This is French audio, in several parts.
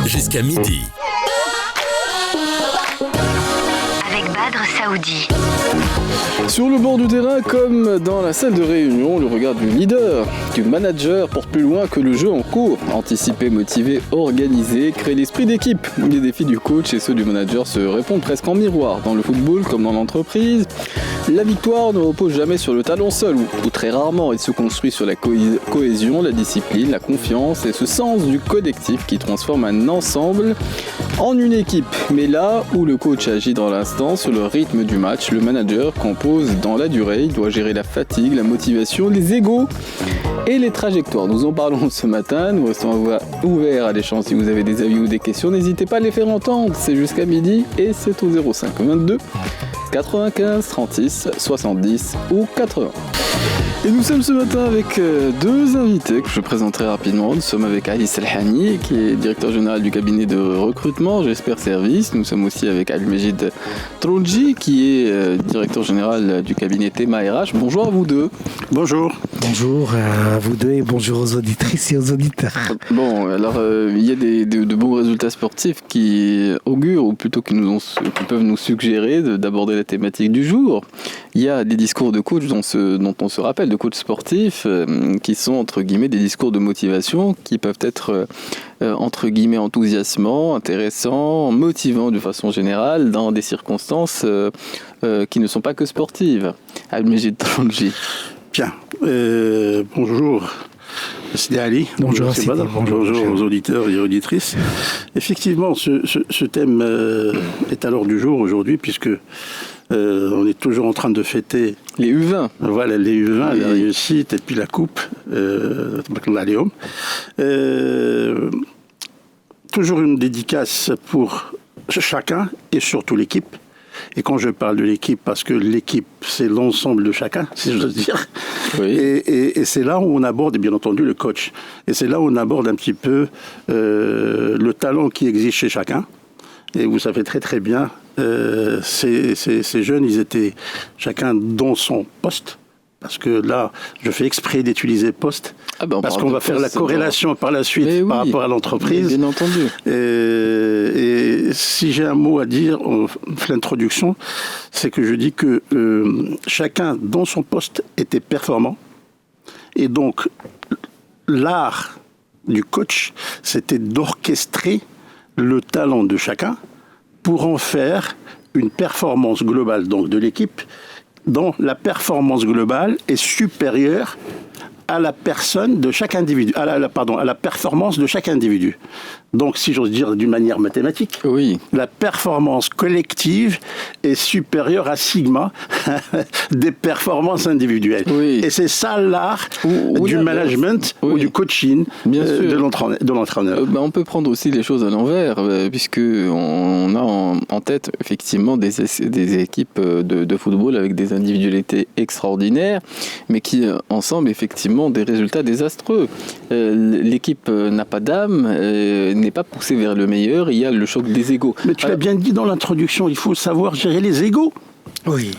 jusqu'à midi. Avec Badr Saoudi. Sur le bord du terrain, comme dans la salle de réunion, le regard du leader, du manager porte plus loin que le jeu en cours. Anticiper, motiver, organiser, créer l'esprit d'équipe. Les défis du coach et ceux du manager se répondent presque en miroir. Dans le football comme dans l'entreprise, la victoire ne repose jamais sur le talent seul, ou très rarement. Il se construit sur la cohésion, la discipline, la confiance et ce sens du collectif qui transforme un ensemble en une équipe. Mais là où le coach agit dans l'instant, sur le rythme du match, le manager compose dans la durée. Il doit gérer la fatigue, la motivation, les égos et les trajectoires. Nous en parlons ce matin. Nous restons ouverts à l'échange. Si vous avez des avis ou des questions, n'hésitez pas à les faire entendre. C'est jusqu'à midi et c'est au 05 22 95 36 70 ou 80. Et nous sommes ce matin avec deux invités que je présenterai rapidement. Nous sommes avec Ali Selhani, qui est directeur général du cabinet de recrutement J'espère Service. Nous sommes aussi avec Al-Majid Tronji, qui est directeur général du cabinet Tema RH. Bonjour à vous deux. Bonjour. Bonjour à vous deux et bonjour aux auditrices et aux auditeurs. Bon, alors il y a de bons résultats sportifs qui augurent, ou plutôt qui peuvent nous suggérer d'aborder la thématique du jour. Il y a des discours de coach dont on se rappelle, de coachs sportifs, qui sont entre guillemets des discours de motivation qui peuvent être entre guillemets enthousiasmants, intéressants, motivants de façon générale dans des circonstances qui ne sont pas que sportives. Al-Majid Tronji. Bien, bonjour. C'est Ali. Bonjour, bonjour aux auditeurs et auditrices. Effectivement, ce thème est à l'ordre du jour aujourd'hui, puisque on est toujours en train de fêter les U20. Voilà, les U20, la réussite et puis la coupe. Toujours une dédicace pour chacun et surtout l'équipe. Et quand je parle de l'équipe, parce que l'équipe, c'est l'ensemble de chacun, si j'ose dire. Oui. Et c'est là où on aborde, bien entendu, le coach. Et c'est là où on aborde un petit peu le talent qui existe chez chacun. Et vous savez très très bien, ces jeunes, ils étaient chacun dans son poste. Parce que là, je fais exprès d'utiliser poste, parce qu'on va faire la corrélation par la suite par rapport à l'entreprise. Bien entendu. Et si j'ai un mot à dire en l'introduction, c'est que je dis que chacun dans son poste était performant. Et donc, l'art du coach, c'était d'orchestrer le talent de chacun pour en faire une performance globale donc, de l'équipe, dont la performance globale est supérieure à la personne de chaque individu, à la performance de chaque individu. Donc, si j'ose dire d'une manière mathématique, la performance collective est supérieure à sigma des performances individuelles. Oui. Et c'est ça l'art du management ou du coaching de l'entraîneur. On peut prendre aussi les choses à l'envers, puisqu'on a en tête effectivement des équipes de football avec des individualités extraordinaires, mais qui ensemble effectivement ont des résultats désastreux. L'équipe n'a pas d'âme, n'est pas poussé vers le meilleur, il y a le choc des égos. Mais tu l'as bien dit dans l'introduction, il faut savoir gérer les égos. Oui.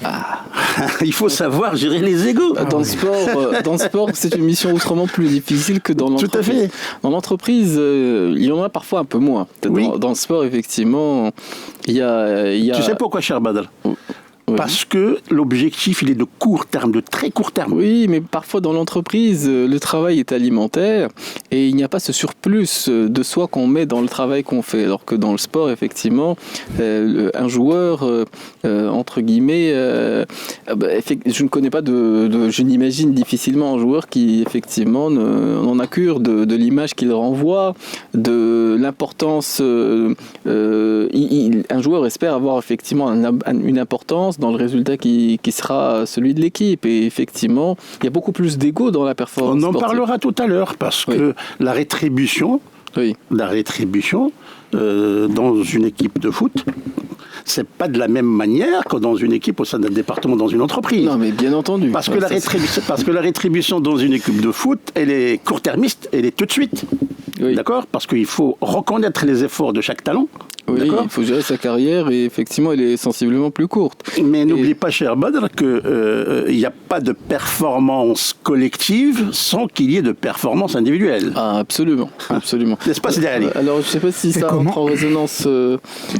Il faut savoir gérer les égos. Dans le sport, c'est une mission autrement plus difficile que dans l'entreprise. Tout à fait. Dans l'entreprise, il y en a parfois un peu moins. Dans le sport, effectivement, il y a... Tu sais pourquoi, cher Badal ? Parce que l'objectif, il est de court terme, de très court terme. Oui, mais parfois dans l'entreprise, le travail est alimentaire et il n'y a pas ce surplus de soi qu'on met dans le travail qu'on fait. Alors que dans le sport, effectivement, un joueur, entre guillemets, je ne connais pas je n'imagine difficilement un joueur qui, effectivement, n'en a cure de l'image qu'il renvoie, de l'importance. Un joueur espère avoir effectivement une importance dans le résultat qui sera celui de l'équipe. Et effectivement, il y a beaucoup plus d'ego dans la performance sportive. On en parlera tout à l'heure, parce que la rétribution dans une équipe de foot, c'est pas de la même manière que dans une équipe au sein d'un département, dans une entreprise. Non, mais bien entendu. Parce que la rétribution dans une équipe de foot, elle est court-termiste, elle est tout de suite. Oui. D'accord ? Parce qu'il faut reconnaître les efforts de chaque talent. Oui, D'accord. il faut gérer sa carrière et effectivement, elle est sensiblement plus courte. Mais n'oublie pas, cher Badr, qu'il n'y a pas de performance collective sans qu'il y ait de performance individuelle. Ah, absolument, absolument. N'est-ce pas, Sidi Ali? Alors, je ne sais pas si C'est ça comment entre en résonance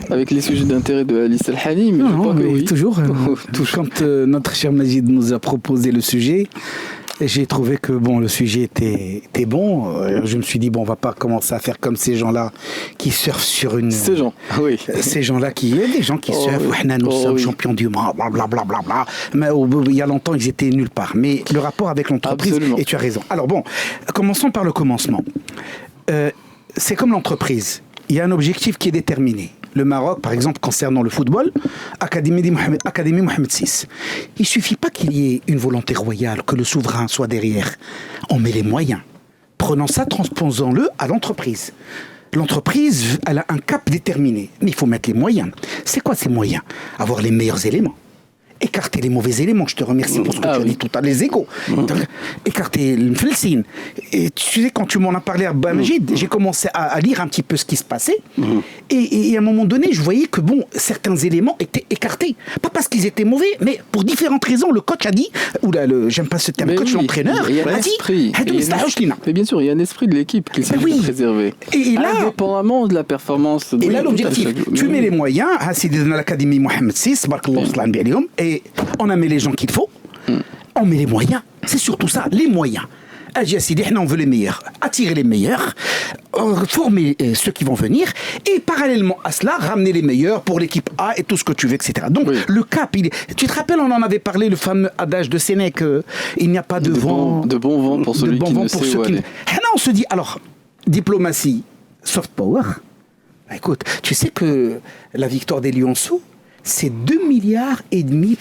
avec les sujets d'intérêt de Alice El-Hani, mais je crois que mais oui. toujours. Quand notre cher Majid nous a proposé le sujet, j'ai trouvé que bon, le sujet était bon. Je me suis dit, bon, on va pas commencer à faire comme ces gens-là qui surfent sur une... Ces gens, oui. Ces gens-là qui... Il y a des gens qui Oh, surfent. oui. Nous Oh, sommes oui. champions du monde, blablabla. Mais il y a longtemps, ils étaient nulle part. Mais le rapport avec l'entreprise, Absolument. et tu as raison. Alors bon, commençons par le commencement. C'est comme l'entreprise. Il y a un objectif qui est déterminé. Le Maroc, par exemple, concernant le football, Académie Mohamed VI. Il ne suffit pas qu'il y ait une volonté royale, que le souverain soit derrière. On met les moyens. Prenons ça, transposons-le à l'entreprise. L'entreprise, elle a un cap déterminé. Mais il faut mettre les moyens. C'est quoi ces moyens? Avoir les meilleurs éléments. Écarter les mauvais éléments. Je te remercie pour ce que tu as dit tout à l'heure, les égos. Écarter le mfelsine. Et tu sais, quand tu m'en as parlé à Bamajid, j'ai commencé à lire un petit peu ce qui se passait. Et à un moment donné, je voyais que bon, certains éléments étaient écartés. Pas parce qu'ils étaient mauvais, mais pour différentes raisons. Le coach a dit, j'aime pas ce terme, Mais coach, oui, l'entraîneur, il y a un a dit, esprit. Mais bien sûr, il y a un esprit de l'équipe qui s'est oui. préservé. Et là, indépendamment de la performance. et là, de l'objectif, chaque- tu mets les moyens, c'est dans l'Académie Mohamed VI, et on a mis les gens qu'il faut, on met les moyens, c'est surtout ça, les moyens. On veut les meilleurs, attirer les meilleurs, former ceux qui vont venir, et parallèlement à cela, ramener les meilleurs pour l'équipe A et tout ce que tu veux, etc. Donc, Oui. le cap, tu te rappelles, on en avait parlé, le fameux adage de Sénèque, il n'y a pas de vent... de bon vent pour celui qui ne sait où aller. Là, on se dit, alors, diplomatie, soft power. Écoute, tu sais que la victoire des Lionceaux, c'est 2,5 milliards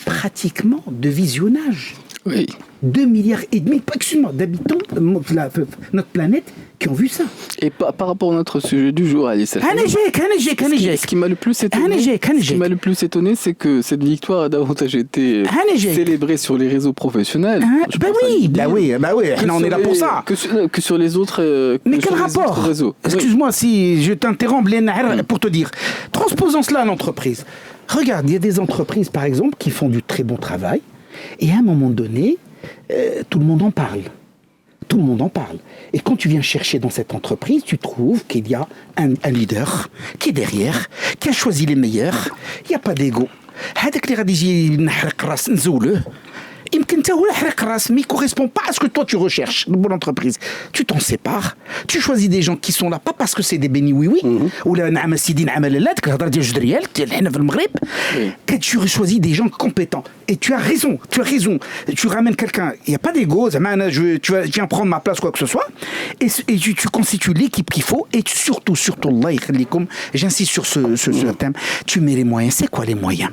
pratiquement de visionnage. Oui. 2,5 milliards, excuse-moi, d'habitants de notre planète qui ont vu ça. Et par rapport à notre sujet du jour, Alice El-Hani, ce qui m'a le plus étonné, c'est que cette victoire a davantage été célébrée sur les réseaux professionnels. Je pense à oui, que on sur est là pour ça. Que sur les autres, Mais que quel sur les autres rapport? réseaux. Excuse-moi si je t'interromps, Blénaher, pour te dire. Transposons cela à l'entreprise. Regarde, il y a des entreprises, par exemple, qui font du très bon travail, et à un moment donné, tout le monde en parle. Tout le monde en parle. Et quand tu viens chercher dans cette entreprise, tu trouves qu'il y a un leader qui est derrière, qui a choisi les meilleurs. Il n'y a pas d'ego. هذاك اللي غادي يجي نحرق راس نزوله يمكن حتى هو يحرق راس mais il correspond pas à ce que toi tu recherches dans l'entreprise. Tu t'en sépares, tu choisis des gens qui sont là pas parce que c'est des bénis oui ولا نعم سيدي نعم لاله ديك الهضره ديال جوج ريال حنا في المغرب que tu choisis des gens compétents et tu as raison tu ramènes quelqu'un il y a pas d'ego زعما tu viens prendre ma place quoi que ce soit et tu constitues l'équipe qu'il faut et surtout Allah يخليكم j'insiste sur ce thème tu mets les moyens. C'est quoi les moyens?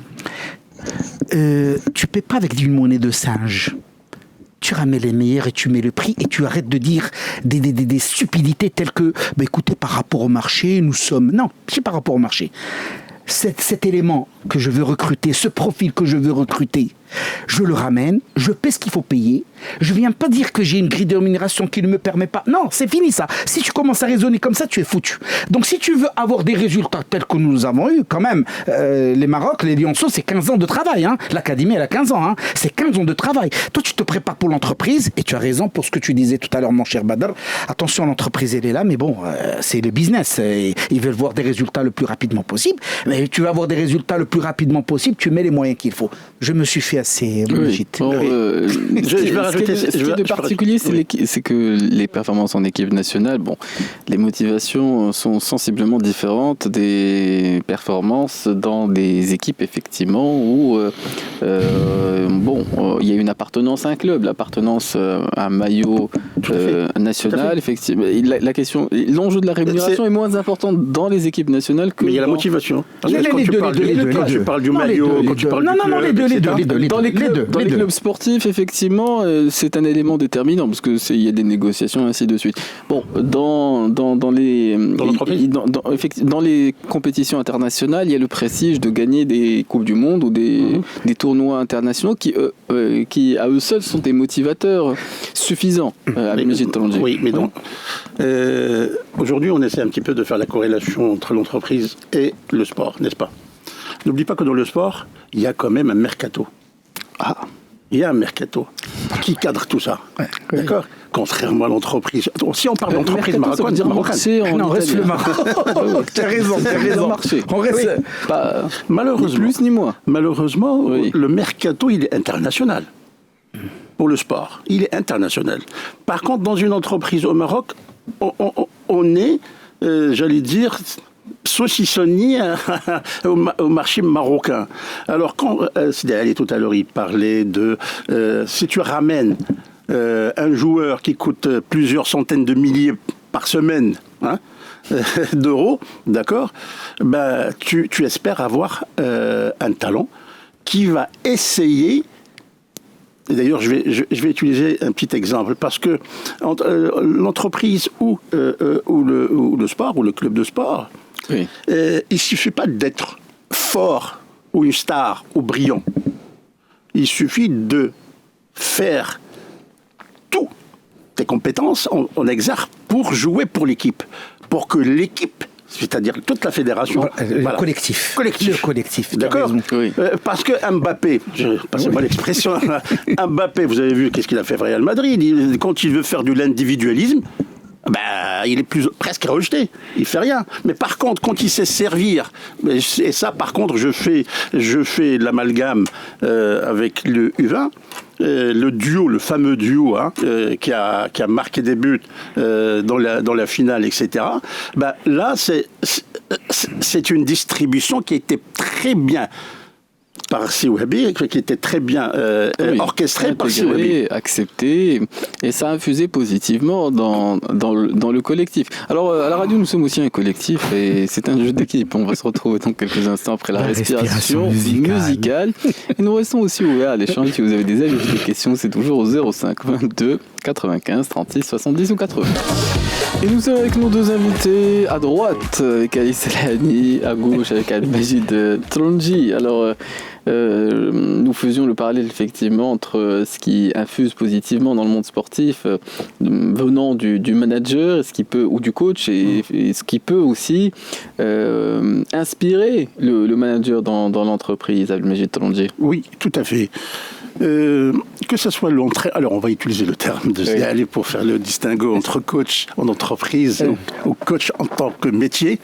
Tu ne paies pas avec une monnaie de singe. Tu ramènes les meilleurs et tu mets le prix et tu arrêtes de dire des stupidités telles que écoutez, par rapport au marché, nous sommes... Non, c'est par rapport au marché. Cet élément que je veux recruter, ce profil que je veux recruter, je le ramène, je paie ce qu'il faut payer. Je ne viens pas dire que j'ai une grille de rémunération qui ne me permet pas. Non, c'est fini ça. Si tu commences à raisonner comme ça, tu es foutu. Donc si tu veux avoir des résultats tels que nous avons eu, quand même, les Maroc, les Lionceaux, c'est 15 ans de travail. Hein. L'Académie, elle a 15 ans. Hein. C'est 15 ans de travail. Toi, tu te prépares pour l'entreprise et tu as raison pour ce que tu disais tout à l'heure, mon cher Badr. Attention, l'entreprise, elle est là, mais bon, c'est le business. Ils veulent voir des résultats le plus rapidement possible. Mais tu vas avoir des résultats le plus rapidement possible, tu mets les moyens qu'il faut. Je me suis fait assez logique. Bon, ce qui est de particulier, c'est que les performances en équipe nationale, bon, les motivations sont sensiblement différentes des performances dans des équipes, effectivement, où il y a une appartenance à un club, l'appartenance à un maillot national, effectivement. L'enjeu de la rémunération est moins important dans les équipes nationales que. Mais il y a la motivation. Les deux. Tu parles du maillot, quand tu parles du les deux. dans les clubs sportifs, effectivement, c'est un élément déterminant parce que il y a des négociations ainsi de suite. Bon, dans les compétitions internationales, il y a le prestige de gagner des coupes du monde ou des tournois internationaux qui à eux seuls sont des motivateurs suffisants. Oui, mais donc aujourd'hui, on essaie un petit peu de faire la corrélation entre l'entreprise et le sport, n'est-ce pas? N'oublie pas que dans le sport, il y a quand même un mercato. Il y a un mercato qui cadre tout ça. Ouais, d'accord. Contrairement à l'entreprise. Si on parle d'entreprise marocaine, on reste le Maroc. T'as raison. On reste malheureusement. Ni plus ni moins. Malheureusement, le mercato, il est international. Pour le sport, il est international. Par contre, dans une entreprise au Maroc, on est, j'allais dire, saucissonnier au marché marocain. Alors, quand Sidali tout à l'heure, il parlait de si tu ramènes un joueur qui coûte plusieurs centaines de milliers par semaine d'euros, d'accord, ben, tu espères avoir un talent qui va essayer. Et d'ailleurs, je vais utiliser un petit exemple parce que l'entreprise ou le sport ou le club de sport, il suffit pas d'être fort ou une star ou brillant. Il suffit de faire toutes tes compétences en exergue pour jouer pour l'équipe, pour que l'équipe, c'est-à-dire toute la fédération... Le collectif. Le collectif. D'accord. Parce que Mbappé, passez-moi l'expression, Mbappé, vous avez vu qu'est-ce qu'il a fait Real Madrid. Quand il veut faire de l'individualisme, il est presque rejeté. Il fait rien. Mais par contre, quand il sait servir, et ça, par contre, je fais l'amalgame avec le U20, le fameux duo qui a marqué des buts dans la finale, etc. Là, c'est une distribution qui était très bien par Siouhabi, qui était très bien orchestrée par Siouhabi. Accepté, et ça a infusé positivement dans le collectif. Alors, à la radio, nous sommes aussi un collectif, et c'est un jeu d'équipe. On va se retrouver dans quelques instants après la respiration musicale. Et nous restons aussi ouverts à l'échange. Si vous avez des avis ou des questions, c'est toujours au 05 22 95 36 70 ou 80. Et nous sommes avec nos deux invités, à droite avec Ali Selhani, à gauche avec Al-Majid Tronji. Alors, nous faisions le parallèle effectivement entre ce qui infuse positivement dans le monde sportif venant du manager, ou du coach, et ce qui peut aussi inspirer le manager dans l'entreprise, Al-Majid Tronji. Oui, tout à fait. Que ce soit l'entraîneur, alors on va utiliser le terme de Zéali pour faire le distinguo entre coach en entreprise ou coach en tant que métier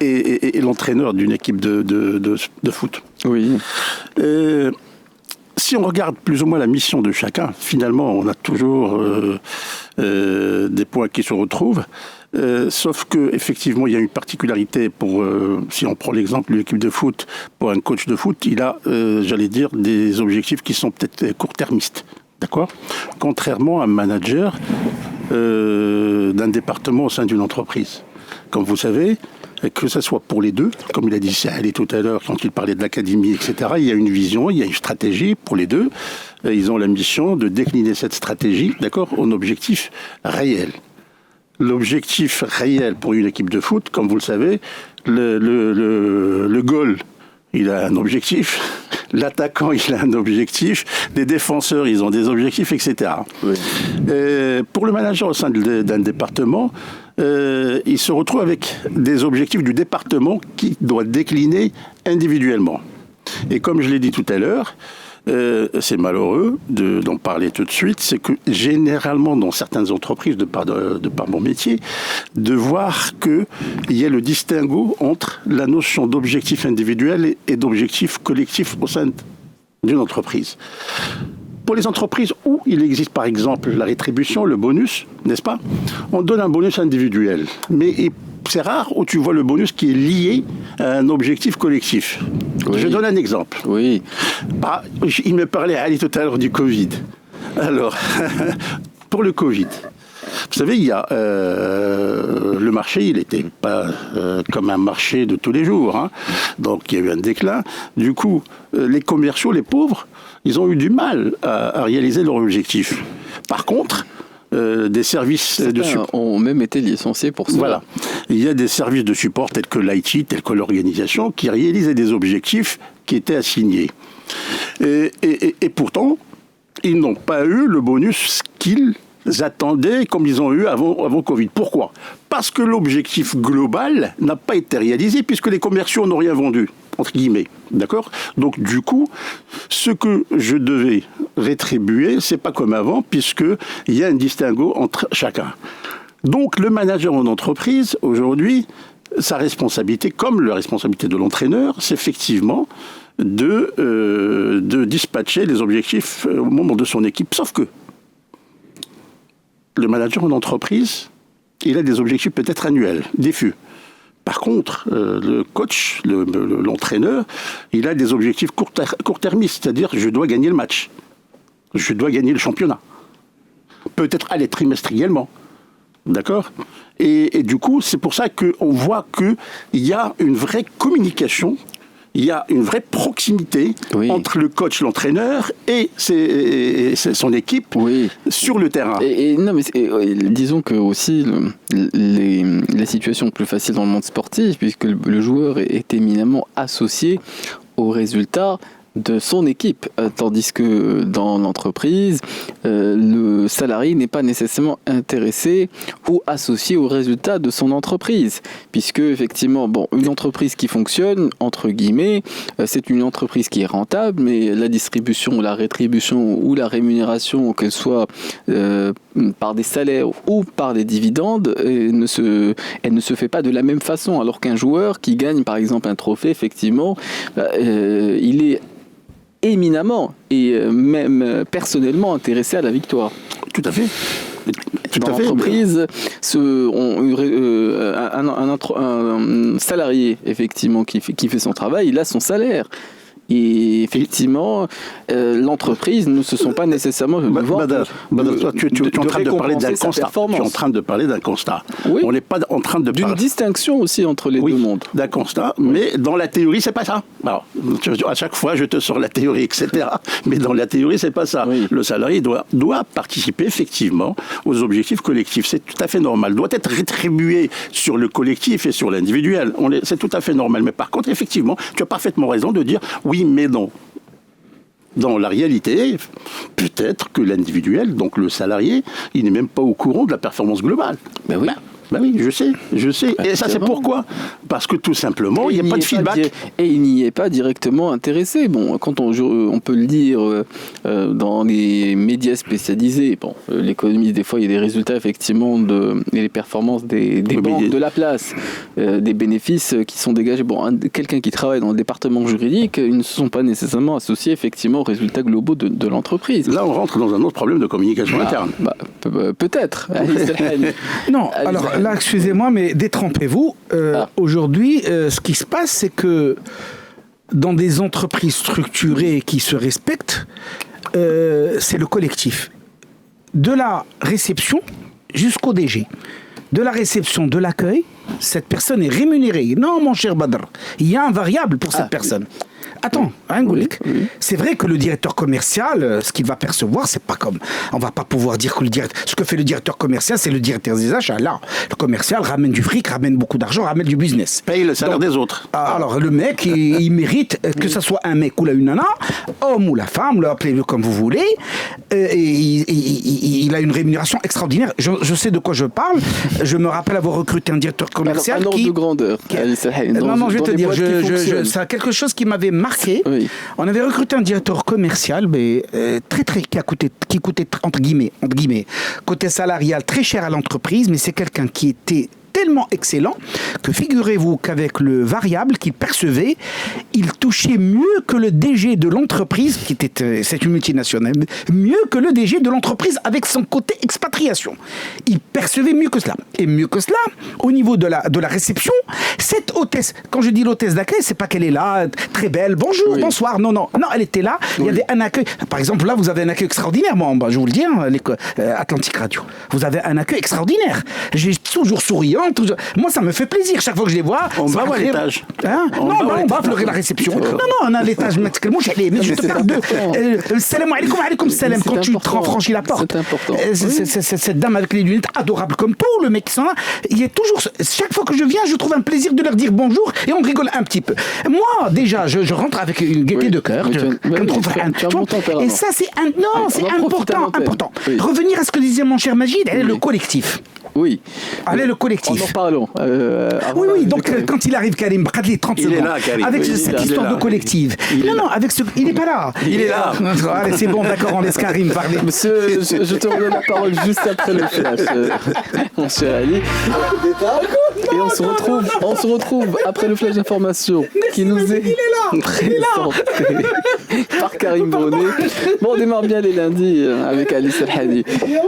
et l'entraîneur d'une équipe de foot. Oui. Si on regarde plus ou moins la mission de chacun, finalement on a toujours des points qui se retrouvent. Sauf que effectivement il y a une particularité si on prend l'exemple de l'équipe de foot, pour un coach de foot, il a, j'allais dire, des objectifs qui sont peut-être court-termistes, d'accord ? Contrairement à un manager d'un département au sein d'une entreprise. Comme vous savez, que ce soit pour les deux, comme il a dit Saali tout à l'heure quand il parlait de l'académie, etc., il y a une vision, il y a une stratégie pour les deux. Ils ont la mission de décliner cette stratégie, d'accord, en objectif réel. L'objectif réel pour une équipe de foot, comme vous le savez, le goal, il a un objectif, l'attaquant, il a un objectif, les défenseurs, ils ont des objectifs, etc. Oui. Pour le manager au sein d'un département, il se retrouve avec des objectifs du département qu'il doit décliner individuellement. Et comme je l'ai dit tout à l'heure, c'est malheureux d'en parler tout de suite, c'est que généralement dans certaines entreprises, de par mon métier, de voir qu'il y a le distinguo entre la notion d'objectif individuel et d'objectif collectif au sein d'une entreprise. Pour les entreprises où il existe par exemple la rétribution, le bonus, n'est-ce pas ? On donne un bonus individuel, mais c'est rare où tu vois le bonus qui est lié à un objectif collectif. Oui. Je donne un exemple. Oui. Il me parlait Ali tout à l'heure du Covid. Alors, pour le Covid, Vous savez, il y a le marché, il n'était pas comme un marché de tous les jours. Hein. Donc, il y a eu un déclin. Du coup, les commerciaux, les pauvres, ils ont eu du mal à réaliser leur objectif. Par contre, des services de support ont même été licenciés pour ça. Voilà. Il y a des services de support tels que l'IT, tels que l'organisation, qui réalisaient des objectifs qui étaient assignés. Et pourtant, ils n'ont pas eu le bonus qu'ils attendaient comme ils ont eu avant Covid. Pourquoi ? Parce que l'objectif global n'a pas été réalisé puisque les commerciaux n'ont rien vendu, entre guillemets. D'accord ? Donc, du coup, ce que je devais rétribuer, c'est pas comme avant, puisqu'il y a un distinguo entre chacun. Donc, le manager en entreprise, aujourd'hui, sa responsabilité, comme la responsabilité de l'entraîneur, c'est effectivement de dispatcher les objectifs au moment de son équipe. Sauf que le manager en entreprise, il a des objectifs peut-être annuels, diffus. Par contre, le coach, l'entraîneur, il a des objectifs court-termistes, c'est-à-dire je dois gagner le match, je dois gagner le championnat, peut-être aller trimestriellement, d'accord ? Et du coup, c'est pour ça qu'on voit qu'il y a une vraie communication, il y a une vraie proximité entre le coach, l'entraîneur et son équipe sur le terrain. Non, mais disons que aussi les situations plus faciles dans le monde sportif, puisque le joueur est éminemment associé aux résultats de son équipe, tandis que dans l'entreprise, le salarié n'est pas nécessairement intéressé ou associé aux résultats de son entreprise, puisque effectivement, une entreprise qui fonctionne, entre guillemets, c'est une entreprise qui est rentable, mais la distribution, la rétribution ou la rémunération, qu'elle soit par des salaires ou par des dividendes, elle ne se fait pas de la même façon, alors qu'un joueur qui gagne par exemple un trophée, effectivement, il est éminemment et même personnellement intéressé à la victoire. Tout à fait. Dans l'entreprise, un salarié effectivement qui fait son travail, il a son salaire. Et effectivement, l'entreprise ne se sont pas nécessairement Badr, toi, tu es en train de parler d'un constat. Tu es en train de parler d'un constat. Oui. On n'est pas en train de d'une distinction aussi entre les deux mondes. D'un constat, mais dans la théorie, c'est pas ça. Alors, à chaque fois, je te sors la théorie, etc. Mais dans la théorie, c'est pas ça. Oui. Le salarié doit participer effectivement aux objectifs collectifs. C'est tout à fait normal. Doit être rétribué sur le collectif et sur l'individuel. C'est tout à fait normal. Mais par contre, effectivement, tu as parfaitement raison de dire oui, mais non. Dans la réalité, peut-être que l'individuel, donc le salarié, il n'est même pas au courant de la performance globale. Ben oui. Ben oui, je sais. Et ça, c'est pourquoi ? Parce que tout simplement, il n'y a pas de feedback. Et il n'y est pas directement intéressé. Quand on peut le dire dans les médias spécialisés, l'économie, des fois, il y a des résultats, effectivement, et les performances des banques de la place, des bénéfices qui sont dégagés. Quelqu'un qui travaille dans le département juridique, ils ne sont pas nécessairement associés, effectivement, aux résultats globaux de l'entreprise. Là, on rentre dans un autre problème de communication interne. Peut-être. Non, alors... Là, excusez-moi, mais détrempez-vous. Aujourd'hui, ce qui se passe, c'est que dans des entreprises structurées qui se respectent, c'est le collectif. De la réception jusqu'au DG. De la réception, de l'accueil, cette personne est rémunérée. Non, mon cher Badr, il y a un variable pour cette personne. Attends, c'est vrai que le directeur commercial, ce qu'il va percevoir, c'est pas comme... On va pas pouvoir dire que ce que fait le directeur commercial, c'est le directeur des achats. Là, le commercial ramène du fric, ramène beaucoup d'argent, ramène du business. Paye le salaire des autres. Alors, le mec, il mérite, que ce soit un mec ou une nana, homme ou la femme, appelez-le comme vous voulez, il a une rémunération extraordinaire. Je sais de quoi je parle. Je me rappelle avoir recruté un directeur commercial alors, un ordre de grandeur. Non, je vais te dire, ça a quelque chose qui m'avait marqué. Oui. On avait recruté un directeur commercial, mais qui coûtait entre guillemets, côté salarial, très cher à l'entreprise, mais c'est quelqu'un qui était tellement excellent que figurez-vous qu'avec le variable qu'il percevait, il touchait mieux que le DG de l'entreprise, c'est une multinationale, mieux que le DG de l'entreprise avec son côté expatriation. Il percevait mieux que cela. Et mieux que cela, au niveau de la réception, cette hôtesse, quand je dis l'hôtesse d'accueil, c'est pas qu'elle est là, très belle, bonjour, bonsoir, non, elle était là, il y avait un accueil. Par exemple, là, vous avez un accueil extraordinaire, moi, je vous le dis, Atlantique Radio. Vous avez un accueil extraordinaire. J'ai toujours souriant, moi, ça me fait plaisir chaque fois que je les vois. On va à l'étage. Non, on va pleurer la réception. Non, on a l'étage, mais je te parle de salam alaikum salam quand tu franchis la porte. C'est important. Cette dame avec les lunettes, adorable comme tout, le mec qui sont là, il y a toujours, chaque fois que je viens, je trouve un plaisir de leur dire bonjour et on rigole un petit peu. Moi, déjà, je rentre avec une gaieté de cœur. Et ça, c'est important. Oui. Revenir à ce que disait mon cher Majid, elle est le collectif. Oui. Allez, le collectif. En parlons. Oui, donc quand il arrive, Karim, 30 secondes. Il est là, Karim. Avec cette histoire de collectif. Non, il n'est pas là. Il est là. Allez, c'est bon, d'accord, on laisse Karim parler. Monsieur, je te redonne la parole juste après le flash, mon cher Ali. Et on se retrouve après le flash d'information qui nous est présenté par Karim Brunet. Bon, on démarre bien les lundis avec Ali Serhadi.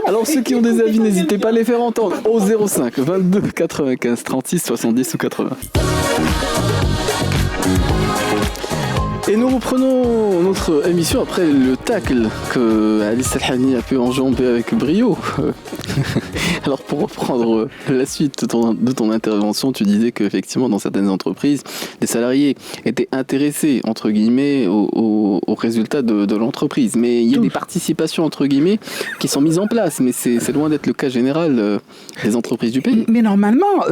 Alors ceux qui ont des avis, n'hésitez pas à les faire entendre au 05 22 95 36 70 ou 80. Et nous reprenons notre émission après le tacle que Ali Salhani a pu enjamber avec brio. Alors pour reprendre la suite de ton intervention, tu disais qu'effectivement dans certaines entreprises, les salariés étaient intéressés entre guillemets aux résultats de l'entreprise. Mais il y a des participations entre guillemets qui sont mises en place, mais c'est loin d'être le cas général des entreprises du pays. Mais normalement,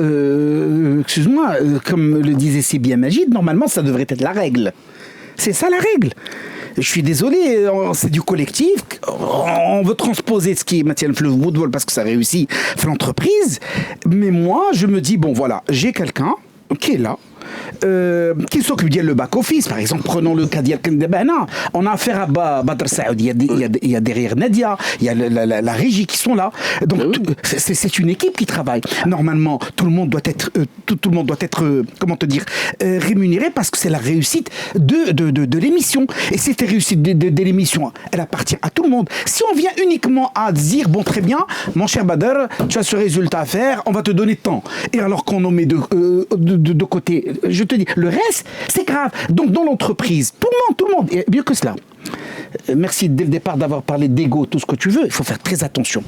excuse-moi, comme le disait si bien Majid, normalement ça devrait être la règle. C'est ça la règle. Je suis désolé, c'est du collectif. On veut transposer ce qui est matière le football parce que ça réussit l'entreprise. Mais moi, je me dis, bon voilà, j'ai quelqu'un qui est là. Qui s'occupe de le back-office, par exemple, prenons le cas d'Yalkandabana. On a affaire à Badr Saoud, il y a derrière Nadia, il y a la régie qui sont là. Donc, c'est une équipe qui travaille. Normalement, tout le monde doit être, comment te dire, rémunéré parce que c'est la réussite de l'émission. Et cette réussite de l'émission, elle appartient à tout le monde. Si on vient uniquement à dire, bon, très bien, mon cher Badr, tu as ce résultat à faire, on va te donner tant. Et alors qu'on en met de côté, je te dis, le reste, c'est grave. Donc, dans l'entreprise, tout le monde, et mieux que cela. Merci dès le départ d'avoir parlé d'ego, tout ce que tu veux. Il faut faire très attention.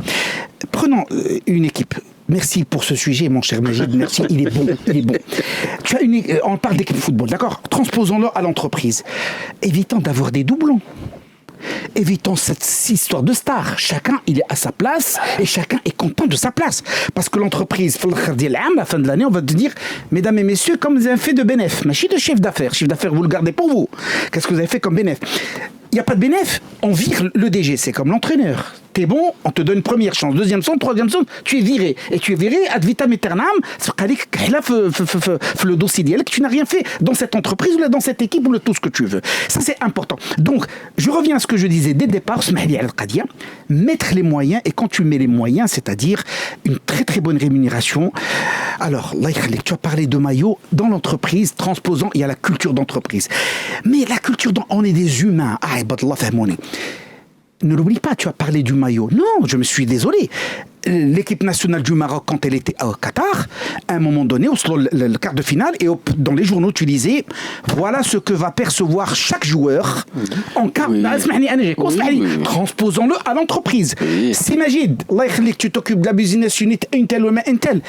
Prenons une équipe. Merci pour ce sujet, mon cher Majid. Merci, il est bon. On parle d'équipe de football, d'accord ? Transposons-le à l'entreprise. Évitons d'avoir des doublons. Évitons cette histoire de star. Chacun, il est à sa place et chacun est content de sa place. Parce que l'entreprise, à la fin de l'année, on va te dire, mesdames et messieurs, comme vous avez fait de bénéf, mais de chef d'affaires. Chef d'affaires, vous le gardez pour vous. Qu'est-ce que vous avez fait comme bénéf ? Il n'y a pas de bénéf, on vire le DG, c'est comme l'entraîneur. T'es bon, on te donne une première chance, deuxième chance, troisième chance, tu es viré. Et tu es viré ad vitam aeternam, le dossier d'elle que tu n'as rien fait dans cette entreprise ou dans cette équipe ou tout ce que tu veux. Ça, c'est important. Donc, je reviens à ce que je disais dès le départ, mettre les moyens, et quand tu mets les moyens, c'est-à-dire une très très bonne rémunération. Alors, tu as parlé de maillot dans l'entreprise, transposant, il y a la culture d'entreprise. Mais la culture, on est des humains. Ne l'oublie pas, tu as parlé du maillot. Non, je me suis désolé. L'équipe nationale du Maroc, quand elle était au Qatar, à un moment donné, le quart de finale, et dans les journaux, tu lisais, voilà ce que va percevoir chaque joueur en cas... Transposons-le à l'entreprise. Si Majid, tu t'occupes de la business unit, Intel ou Intel,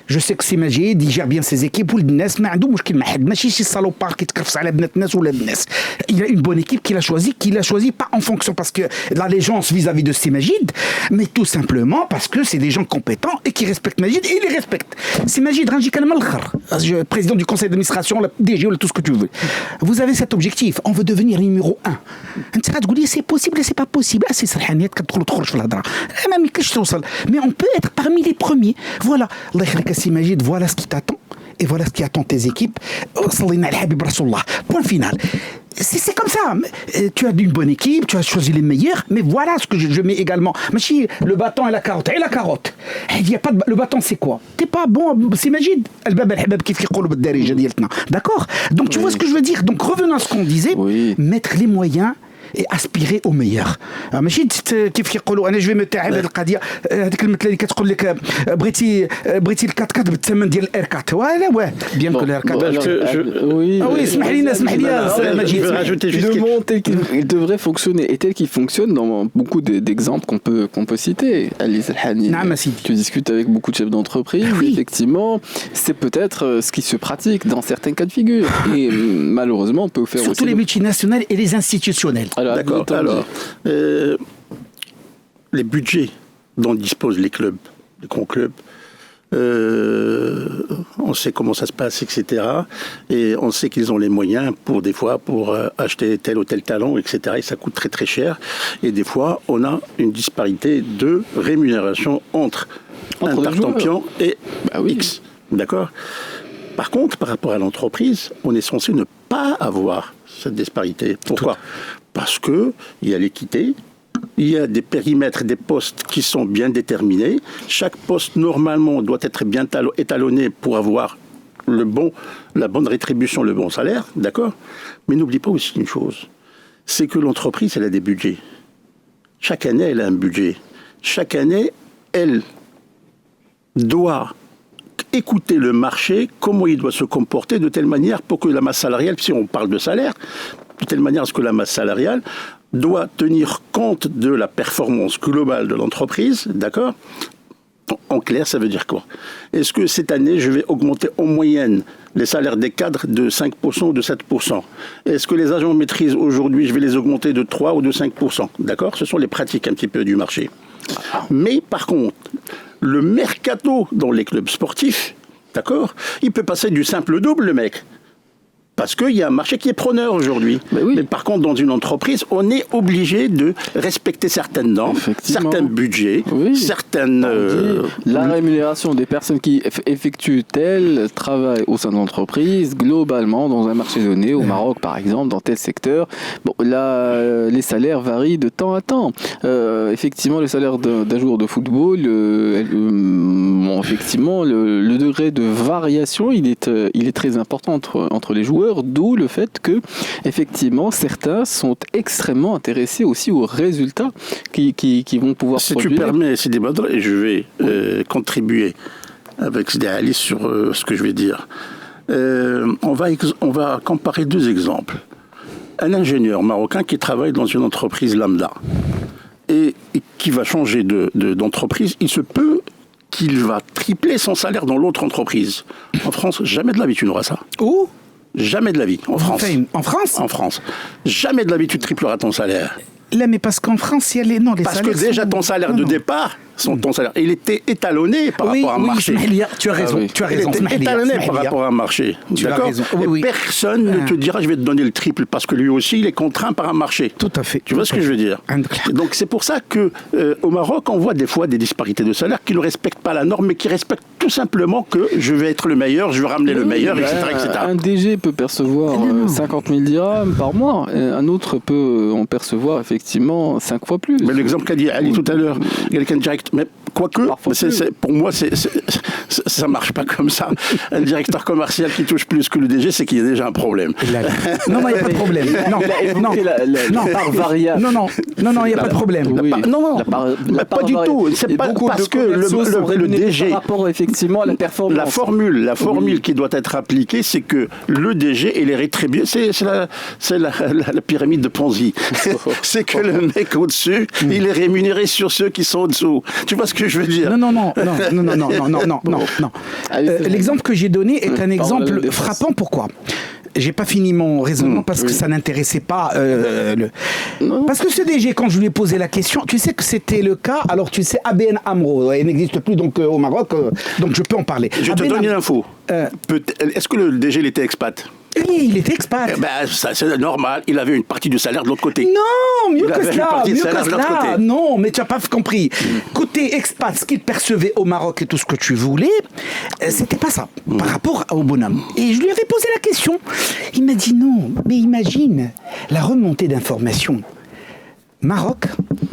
je sais que si Majid, il gère bien ses équipes, il a une bonne équipe qu'il a choisi pas en fonction parce que l'allégeance vis-à-vis de ces Majid, mais tout simplement parce que c'est des gens compétents et qui respectent Majid et ils les respectent. C'est Majid Ranjik al-Malkhar, président du conseil d'administration, le DG, tout ce que tu veux. Vous avez cet objectif, on veut devenir numéro 1. C'est possible, c'est pas possible. Mais on peut être parmi les premiers. Voilà. Majid, voilà ce qui t'attend. Et voilà ce qui attend tes équipes. Point final. c'est comme ça. Tu as une bonne équipe, tu as choisi les meilleurs, mais voilà ce que je mets également. Machi, le bâton et la carotte. Et la carotte. Il y a pas le bâton, c'est quoi? T'es pas bon, c'est Majid. D'accord? Donc tu vois ce que je veux dire? Donc revenons à ce qu'on disait, mettre les moyens et aspirer au meilleur. ماشي كيف كيقولوا انا جو متاعب هذه القضيه هذيك المثله اللي كتقول لك بغيتي ال4 بالثمن ديال الار 4 واه بيان كو الار 4 oui اسمح لي ماجد le monde tel qu'il devrait fonctionner et tel qu'il fonctionne dans beaucoup d'exemples qu'on peut citer. Ali Selhani, tu discutes avec beaucoup de chefs d'entreprise, effectivement c'est peut-être ce qui se pratique dans certains cas de figure et malheureusement on peut faire surtout les multinationales et les institutionnels. D'accord. Alors, les budgets dont disposent les clubs, les grands clubs, on sait comment ça se passe, etc. Et on sait qu'ils ont les moyens pour acheter tel ou tel talent, etc. Et ça coûte très très cher. Et des fois, on a une disparité de rémunération entre Interchampion et X. D'accord ? Par contre, par rapport à l'entreprise, on est censé ne pas avoir cette disparité. Pourquoi ? Parce qu'il y a l'équité, il y a des périmètres, des postes qui sont bien déterminés. Chaque poste, normalement, doit être bien étalonné pour avoir la bonne rétribution, le bon salaire, d'accord ? Mais n'oublie pas aussi une chose, c'est que l'entreprise, elle a des budgets. Chaque année, elle a un budget. Chaque année, elle doit écouter le marché, comment il doit se comporter de telle manière pour que la masse salariale, si on parle de salaire, de telle manière à ce que la masse salariale doit tenir compte de la performance globale de l'entreprise, d'accord ? En clair, ça veut dire quoi ? Est-ce que cette année, je vais augmenter en moyenne les salaires des cadres de 5% ou de 7% ? Est-ce que les agents de maîtrise, aujourd'hui, je vais les augmenter de 3 ou de 5% ? D'accord ? Ce sont les pratiques un petit peu du marché. Mais par contre, le mercato dans les clubs sportifs, d'accord ? Il peut passer du simple au double, le mec. Parce qu'il y a un marché qui est preneur aujourd'hui. Mais par contre, dans une entreprise, on est obligé de respecter certaines normes, certains budgets, certaines... La rémunération des personnes qui effectuent tel travail au sein de l'entreprise, globalement, dans un marché donné, au Maroc par exemple, dans tel secteur, bon, là, les salaires varient de temps à temps. Effectivement, le salaire d'un joueur de football, effectivement, le degré de variation, il est très important entre les joueurs. D'où le fait que, effectivement, certains sont extrêmement intéressés aussi aux résultats qui vont pouvoir produire. Si tu permets, Sidi Badr, et je vais contribuer avec Sidi Ali sur ce que je vais dire. On va comparer deux exemples. Un ingénieur marocain qui travaille dans une entreprise lambda et qui va changer d'entreprise, il se peut qu'il va tripler son salaire dans l'autre entreprise. En France, jamais de la vie tu n'auras ça. Où ? Jamais de la vie, en France. En France ? En France. Jamais de la vie tu tripleras ton salaire. Là, mais parce qu'en France, il y a les salaires... Parce que déjà, ton salaire de départ, ton salaire, il était étalonné par rapport à un marché. Tu as raison. Tu as raison. Il était étalonné par rapport à un marché. D'accord ? Et personne ne te dira, je vais te donner le triple, parce que lui aussi, il est contraint par un marché. Tout à fait. Tu vois ce que je veux dire ? Donc, c'est pour ça qu'au Maroc, on voit des fois des disparités de salaire qui ne respectent pas la norme, mais qui respectent tout simplement que je vais être le meilleur, je vais ramener le meilleur, etc., etc. Un DG peut percevoir 50 000 dirhams par mois, un autre peut en percevoir effectivement 5 fois plus. Mais l'exemple qu'a dit Ali tout à l'heure, quelqu'un direct, mais quoique, pour moi, ça marche pas comme ça. Un directeur commercial qui touche plus que le DG, c'est qu'il y a déjà un problème. Non, il n'y a pas de problème. Non, part variable. Non, il n'y a pas de problème. Pas du tout. C'est pas parce que le DG... Par rapport effectivement à la performance. La formule qui doit être appliquée, c'est que le DG, il est rétribué. C'est la pyramide de Ponzi. C'est que le mec au-dessus, il est rémunéré sur ceux qui sont au-dessous. Tu vois ce que je veux dire ? Non. L'exemple que j'ai donné est un exemple frappant. Pourquoi ? J'ai pas fini mon raisonnement parce que ça n'intéressait pas parce que ce DG, quand je lui ai posé la question, tu sais que c'était le cas. Alors tu sais, ABN AMRO, il n'existe plus donc au Maroc, donc je peux en parler. Je te donne une info. Est-ce que le DG il était expat ? Et il était expat. Eh ben, ça, c'est normal. Il avait une partie du salaire de l'autre côté. Non, mieux Il que avait une cela, partie de mieux que salaire de l'autre cela. côté. Non, mais tu n'as pas compris. Côté expat, ce qu'il percevait au Maroc et tout ce que tu voulais, c'était pas ça, par rapport au bonhomme. Et je lui avais posé la question. Il m'a dit non, mais imagine la remontée d'informations. Maroc,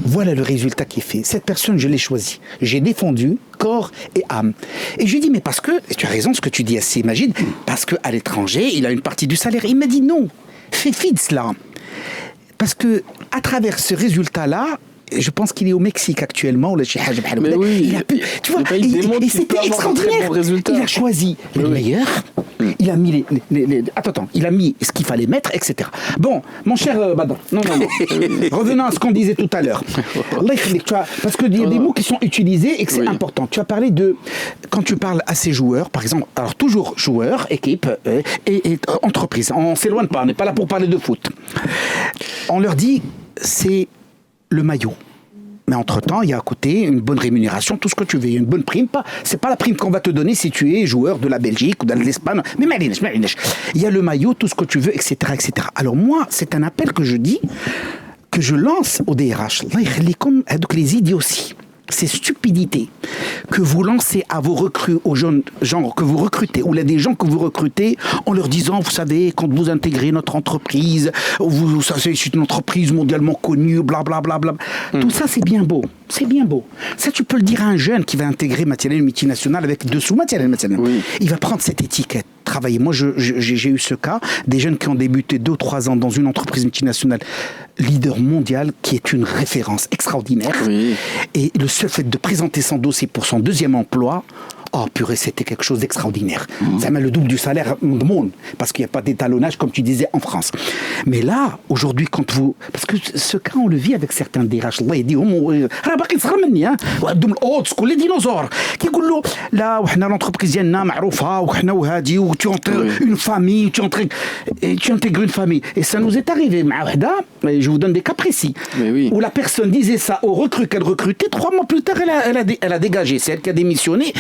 voilà le résultat qui est fait. Cette personne, je l'ai choisie. J'ai défendu corps et âme. Et je lui ai dit, mais parce que, et tu as raison ce que tu dis assez, imagine, parce qu'à l'étranger, il a une partie du salaire. Il m'a dit non, fais fi de cela. Parce que à travers ce résultat-là, je pense qu'il est au Mexique actuellement. Mais oui, il a pu, tu vois, il démontre et qu'il peut c'était avoir un très extraordinaire. bon résultat. Il a choisi le meilleur. Il a mis il a mis ce qu'il fallait mettre, etc. Bon, mon cher Badr, non. Revenons à ce qu'on disait tout à l'heure. Allah yakhlik, tu vois, parce qu'il y a des mots qui sont utilisés et que c'est important. Tu as parlé de, quand tu parles à ces joueurs, par exemple, alors toujours joueurs, équipe et entreprise. On ne s'éloigne pas, on n'est pas là pour parler de foot. On leur dit, c'est le maillot. Mais entre-temps, il y a à côté une bonne rémunération, tout ce que tu veux. Une bonne prime. C'est pas la prime qu'on va te donner si tu es joueur de la Belgique ou de l'Espagne. Mais il y a le maillot, tout ce que tu veux, etc., etc. Alors moi, c'est un appel que je dis, que je lance au DRH. Donc les idioties, ces stupidités que vous lancez à vos recrues, aux jeunes gens que vous recrutez, ou là des gens que vous recrutez, en leur disant, vous savez, quand vous intégrez notre entreprise, vous savez, c'est une entreprise mondialement connue, blablabla. Tout ça, c'est bien beau. C'est bien beau. Ça, tu peux le dire à un jeune qui va intégrer Mathialen multinationale avec dessous Mathialen. Oui. Il va prendre cette étiquette, travailler. Moi, j'ai eu ce cas, des jeunes qui ont débuté 2 ou 3 ans dans une entreprise multinationale leader mondial qui est une référence extraordinaire. Oui. Et le seul fait de présenter son dossier pour son 2e emploi, oh purée, c'était quelque chose d'extraordinaire. Ça met le double du salaire du monde, parce qu'il n'y a pas d'étalonnage, comme tu disais, en France. Mais là, aujourd'hui, quand vous... Parce que ce cas, on le vit avec certains DRH. Allah, il dit, les dinosaures, qui disent, là, l'entreprise, tu entres une famille, tu intègres une famille. Et ça nous est arrivé, je vous donne des cas précis, où la personne disait ça au recrue qu'elle recrutait, 3 mois plus tard, elle a dégagé. C'est elle qui a démissionné.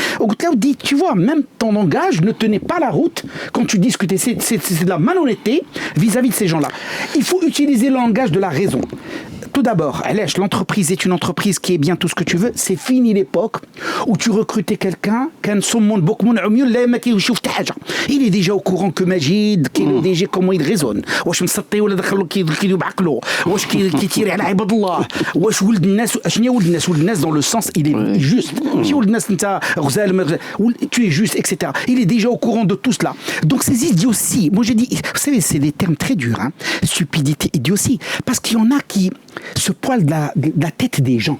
Là, on dit, tu vois, même ton langage ne tenait pas la route quand tu discutais. C'est de la malhonnêteté vis-à-vis de ces gens-là. Il faut utiliser le langage de la raison. Tout d'abord, l'entreprise est une entreprise qui est bien tout ce que tu veux. C'est fini l'époque où tu recrutais quelqu'un, il est déjà au courant que Majid, qui est le DG, comment il raisonne. Dans le sens, il est juste. Tu es juste, etc. Il est déjà au courant de tout cela. Donc ces idioties, moi j'ai dit, vous savez, c'est des termes très durs, hein. Stupidité, idiotie, parce qu'il y en a qui se poilent de la tête des gens.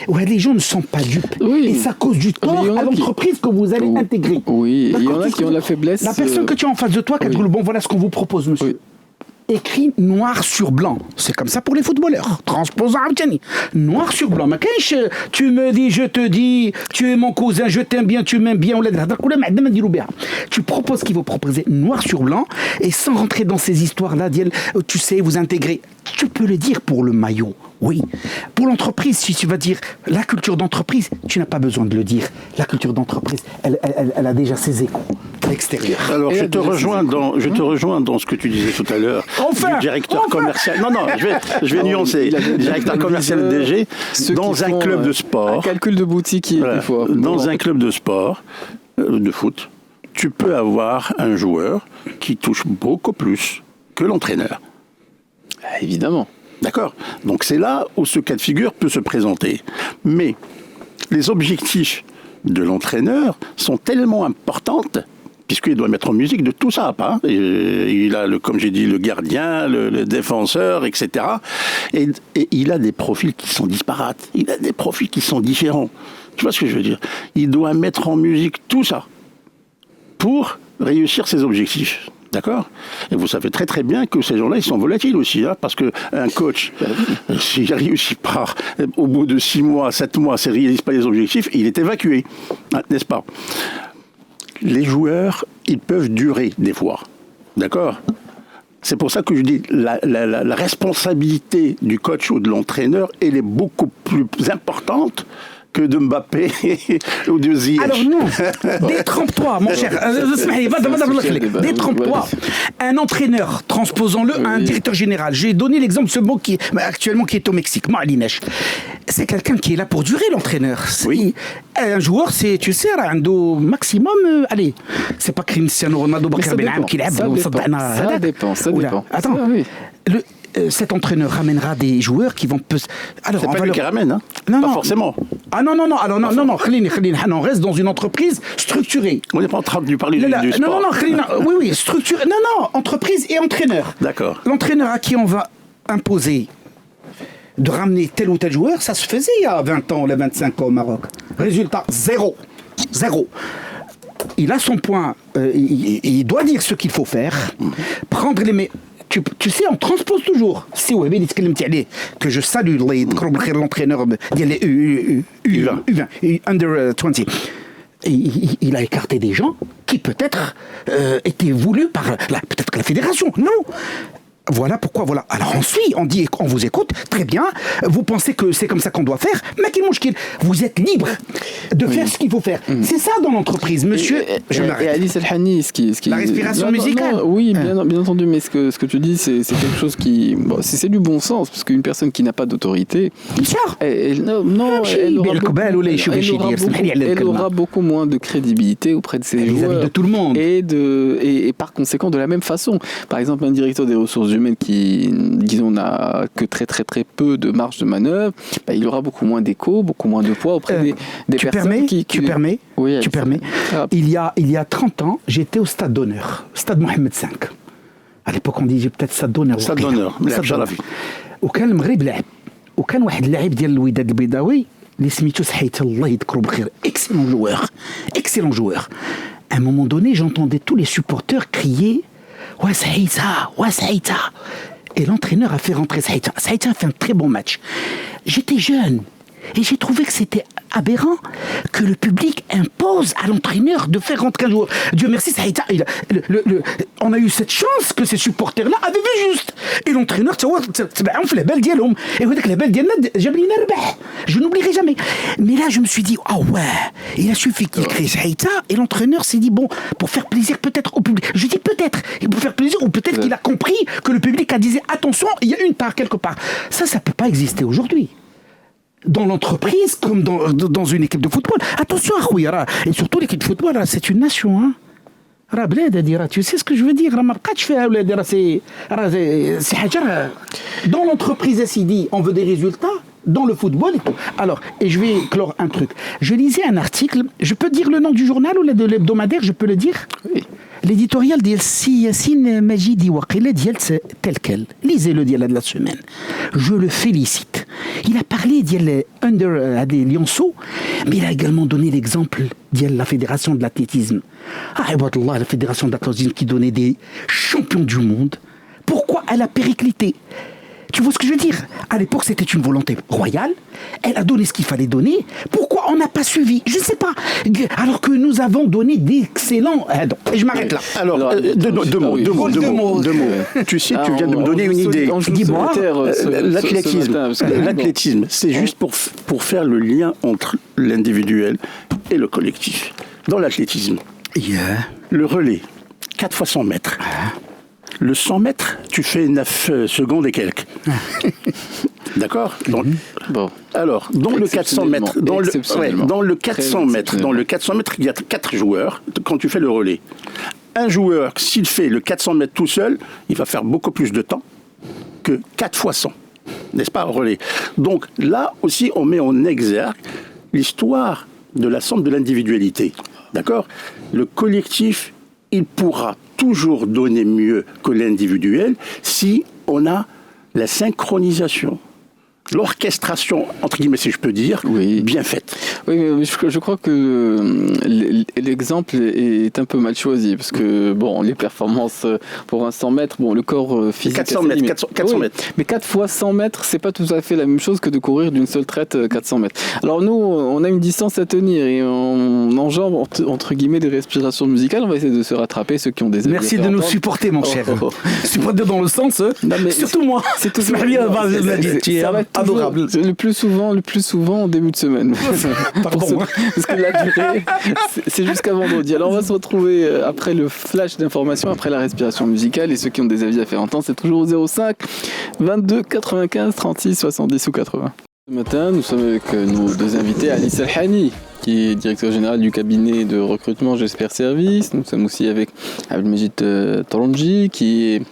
Ouais, les gens ne sont pas dupes. Oui. Et ça cause du tort à l'entreprise que vous allez intégrer. Oui, il y en a qui ont la faiblesse. La personne que tu as en face de toi, qui a dit, bon, voilà ce qu'on vous propose, monsieur. Oui. Écrit noir sur blanc. C'est comme ça pour les footballeurs. Transposant noir sur blanc. Mais quand tu me dis, je te dis, tu es mon cousin, je t'aime bien, tu m'aimes bien. Tu proposes ce qu'il faut proposer noir sur blanc et sans rentrer dans ces histoires-là, tu sais, vous intégrez. Tu peux le dire pour le maillot. Oui. Pour l'entreprise, si tu vas dire la culture d'entreprise, tu n'as pas besoin de le dire. La culture d'entreprise, elle a déjà ses échos à l'extérieur. Alors, je te rejoins dans ce que tu disais tout à l'heure. Du directeur commercial. Non, je vais nuancer. Le directeur commercial DG dans un club de sport. Un calcul de boutique des fois. Dans un club de sport, de foot, tu peux avoir un joueur qui touche beaucoup plus que l'entraîneur. Évidemment. D'accord. Donc c'est là où ce cas de figure peut se présenter. Mais les objectifs de l'entraîneur sont tellement importants, puisqu'il doit mettre en musique de tout ça. Hein. Il a, comme j'ai dit, le gardien, le défenseur, etc. Et il a des profils qui sont disparates. Il a des profils qui sont différents. Tu vois ce que je veux dire? Il doit mettre en musique tout ça pour réussir ses objectifs. D'accord? Et vous savez très très bien que ces gens-là, ils sont volatiles aussi, hein, parce qu'un coach, s'il ne réussit pas, au bout de 6 mois, 7 mois, s'il ne réalise pas les objectifs, il est évacué, hein, n'est-ce pas? Les joueurs, ils peuvent durer des fois, d'accord? C'est pour ça que je dis, la responsabilité du coach ou de l'entraîneur, elle est beaucoup plus importante que de Mbappé ou de Ziyech. Alors non, détrompe-toi, mon cher. Détrompe-toi. Un entraîneur, transposons-le à un directeur général. J'ai donné l'exemple de ce mot qui actuellement qui est au Mexique, Malinesh. C'est quelqu'un qui est là pour durer, l'entraîneur. Oui. Un joueur, c'est, tu sais, un maximum. Allez, c'est pas Cristiano Ronaldo, Ça dépend. Attends. Ça, oui. Cet entraîneur ramènera des joueurs qui vont... Alors, C'est on pas va lui leur- qui ramène, hein. Non, Pas non. forcément. Ah non, on reste dans une entreprise structurée. On n'est pas en train de lui parler Là, du sport. oui, structurée. Non, entreprise et entraîneur. D'accord. L'entraîneur à qui on va imposer de ramener tel ou tel joueur, ça se faisait il y a 20 ans, les 25 ans au Maroc. Résultat, zéro. Il a son point, il doit dire ce qu'il faut faire, prendre les... Tu sais, on transpose toujours. Si vous avez dit que je salue l'entraîneur U20, Under 20. Il a écarté des gens qui peut-être étaient voulus par peut-être que la fédération. Non. Voilà pourquoi, voilà. Alors on dit, on vous écoute, très bien, vous pensez que c'est comme ça qu'on doit faire, mais vous êtes libre de faire ce qu'il faut faire. C'est ça dans l'entreprise, monsieur. Je Et m'arrête. Ali Selhani, La respiration musicale. Oui, bien entendu, mais ce que tu dis, c'est quelque chose qui... Bon, c'est du bon sens, parce qu'une personne qui n'a pas d'autorité... elle aura beaucoup moins de crédibilité auprès de ses joueurs. de tout le monde. Et par conséquent, de la même façon. Par exemple, un directeur des ressources humaines qui, disons, n'a que très peu de marge de manœuvre, il aura beaucoup moins d'écho, beaucoup moins de poids auprès des personnes Tu permets Oui, Tu permets Ah. Il y a 30 ans, j'étais au stade d'honneur, stade Mohamed V. À l'époque, on disait peut-être stade d'honneur. Stade d'honneur. stade d'honneur. وكان المغرب لعب وكان واحد اللاعب ديال الوداد البيضاوي اللي سميتو سحيت الله يذكرو بخير excellent joueur. À un moment donné, j'entendais tous les supporters crier ouais Sahita. Et l'entraîneur a fait rentrer Sahita. Sahita a fait un très bon match. J'étais jeune et j'ai trouvé que c'était aberrant que le public impose à l'entraîneur de faire rentrer un joueur. Dieu merci, Sahita, on a eu cette chance que ces supporters-là avaient vu juste. Et l'entraîneur, تبعهم في الهبال ديالهم. Et هذاك الهبال ديالنا جاب لينا ربح. Je n'oublierai jamais. Mais là, je me suis dit, il a suffi qu'il crée Sahita et l'entraîneur s'est dit, bon, pour faire plaisir peut-être au public. Je dis peut-être, pour faire plaisir, ou peut-être qu'il a compris que le public a dit, attention, il y a une part quelque part. Ça peut pas exister aujourd'hui. Dans l'entreprise comme dans une équipe de football. Attention, Khouya, et surtout l'équipe de football, c'est une nation. Hein. Tu sais ce que je veux dire? Dans l'entreprise SID, on veut des résultats. Dans le football et tout. Alors, et je vais clore un truc. Je lisais un article, je peux dire le nom du journal ou de l'hebdomadaire, je peux le dire? Oui. L'éditorial de Yassine Majidi Waqila tel quel. Lisez-le de la semaine. Je le félicite. Il a parlé de des lionceaux, mais il a également donné l'exemple de la fédération de l'athlétisme. La fédération de l'athlétisme qui donnait des champions du monde. Pourquoi elle a périclité? Tu vois ce que je veux dire? À l'époque, c'était une volonté royale. Elle a donné ce qu'il fallait donner. Pourquoi on n'a pas suivi? Je ne sais pas. Alors que nous avons donné d'excellents... Et je m'arrête là. Alors, deux mots. Tu sais, tu viens de me donner une idée. Dis-moi. L'athlétisme, c'est juste pour faire le lien entre l'individuel et le collectif. Dans l'athlétisme, le relais, 4 fois 100 mètres. Le 100 mètres, tu fais 9 secondes et quelques. D'accord? Donc, alors, dans le 400 mètres, dans le 400 mètres, il y a 4 joueurs quand tu fais le relais. Un joueur, s'il fait le 400 mètres tout seul, il va faire beaucoup plus de temps que 4 fois 100. N'est-ce pas, relais? Donc là aussi, on met en exergue l'histoire de la somme de l'individualité. D'accord? Le collectif, il pourra toujours donner mieux que l'individuel si on a la synchronisation, l'orchestration, entre guillemets, si je peux dire, bien faite. Oui, mais je crois que l'exemple est un peu mal choisi, parce que, bon, les performances pour un 100 mètres, bon, le corps physique... 400 mètres, 400 mètres. Mais 4 fois 100 mètres, c'est pas tout à fait la même chose que de courir d'une seule traite 400 mètres. Alors nous, on a une distance à tenir, et on enjambe, entre guillemets, des respirations musicales, on va essayer de se rattraper, ceux qui ont des... Merci de nous supporter, mon cher. Supporter dans le sens, surtout moi. C'est tout ça va être adorable. Le plus souvent en début de semaine. Pardon. Parce que la durée, c'est jusqu'à vendredi. Alors on va se retrouver après le flash d'information, après la respiration musicale. Et ceux qui ont des avis à faire entendre, c'est toujours au 05 22 95 36 70 ou 80. Ce matin, nous sommes avec nos deux invités, Ali Salhani, qui est directeur général du cabinet de recrutement J'espère Service. Nous sommes aussi avec Abdelmajid Touronji, qui est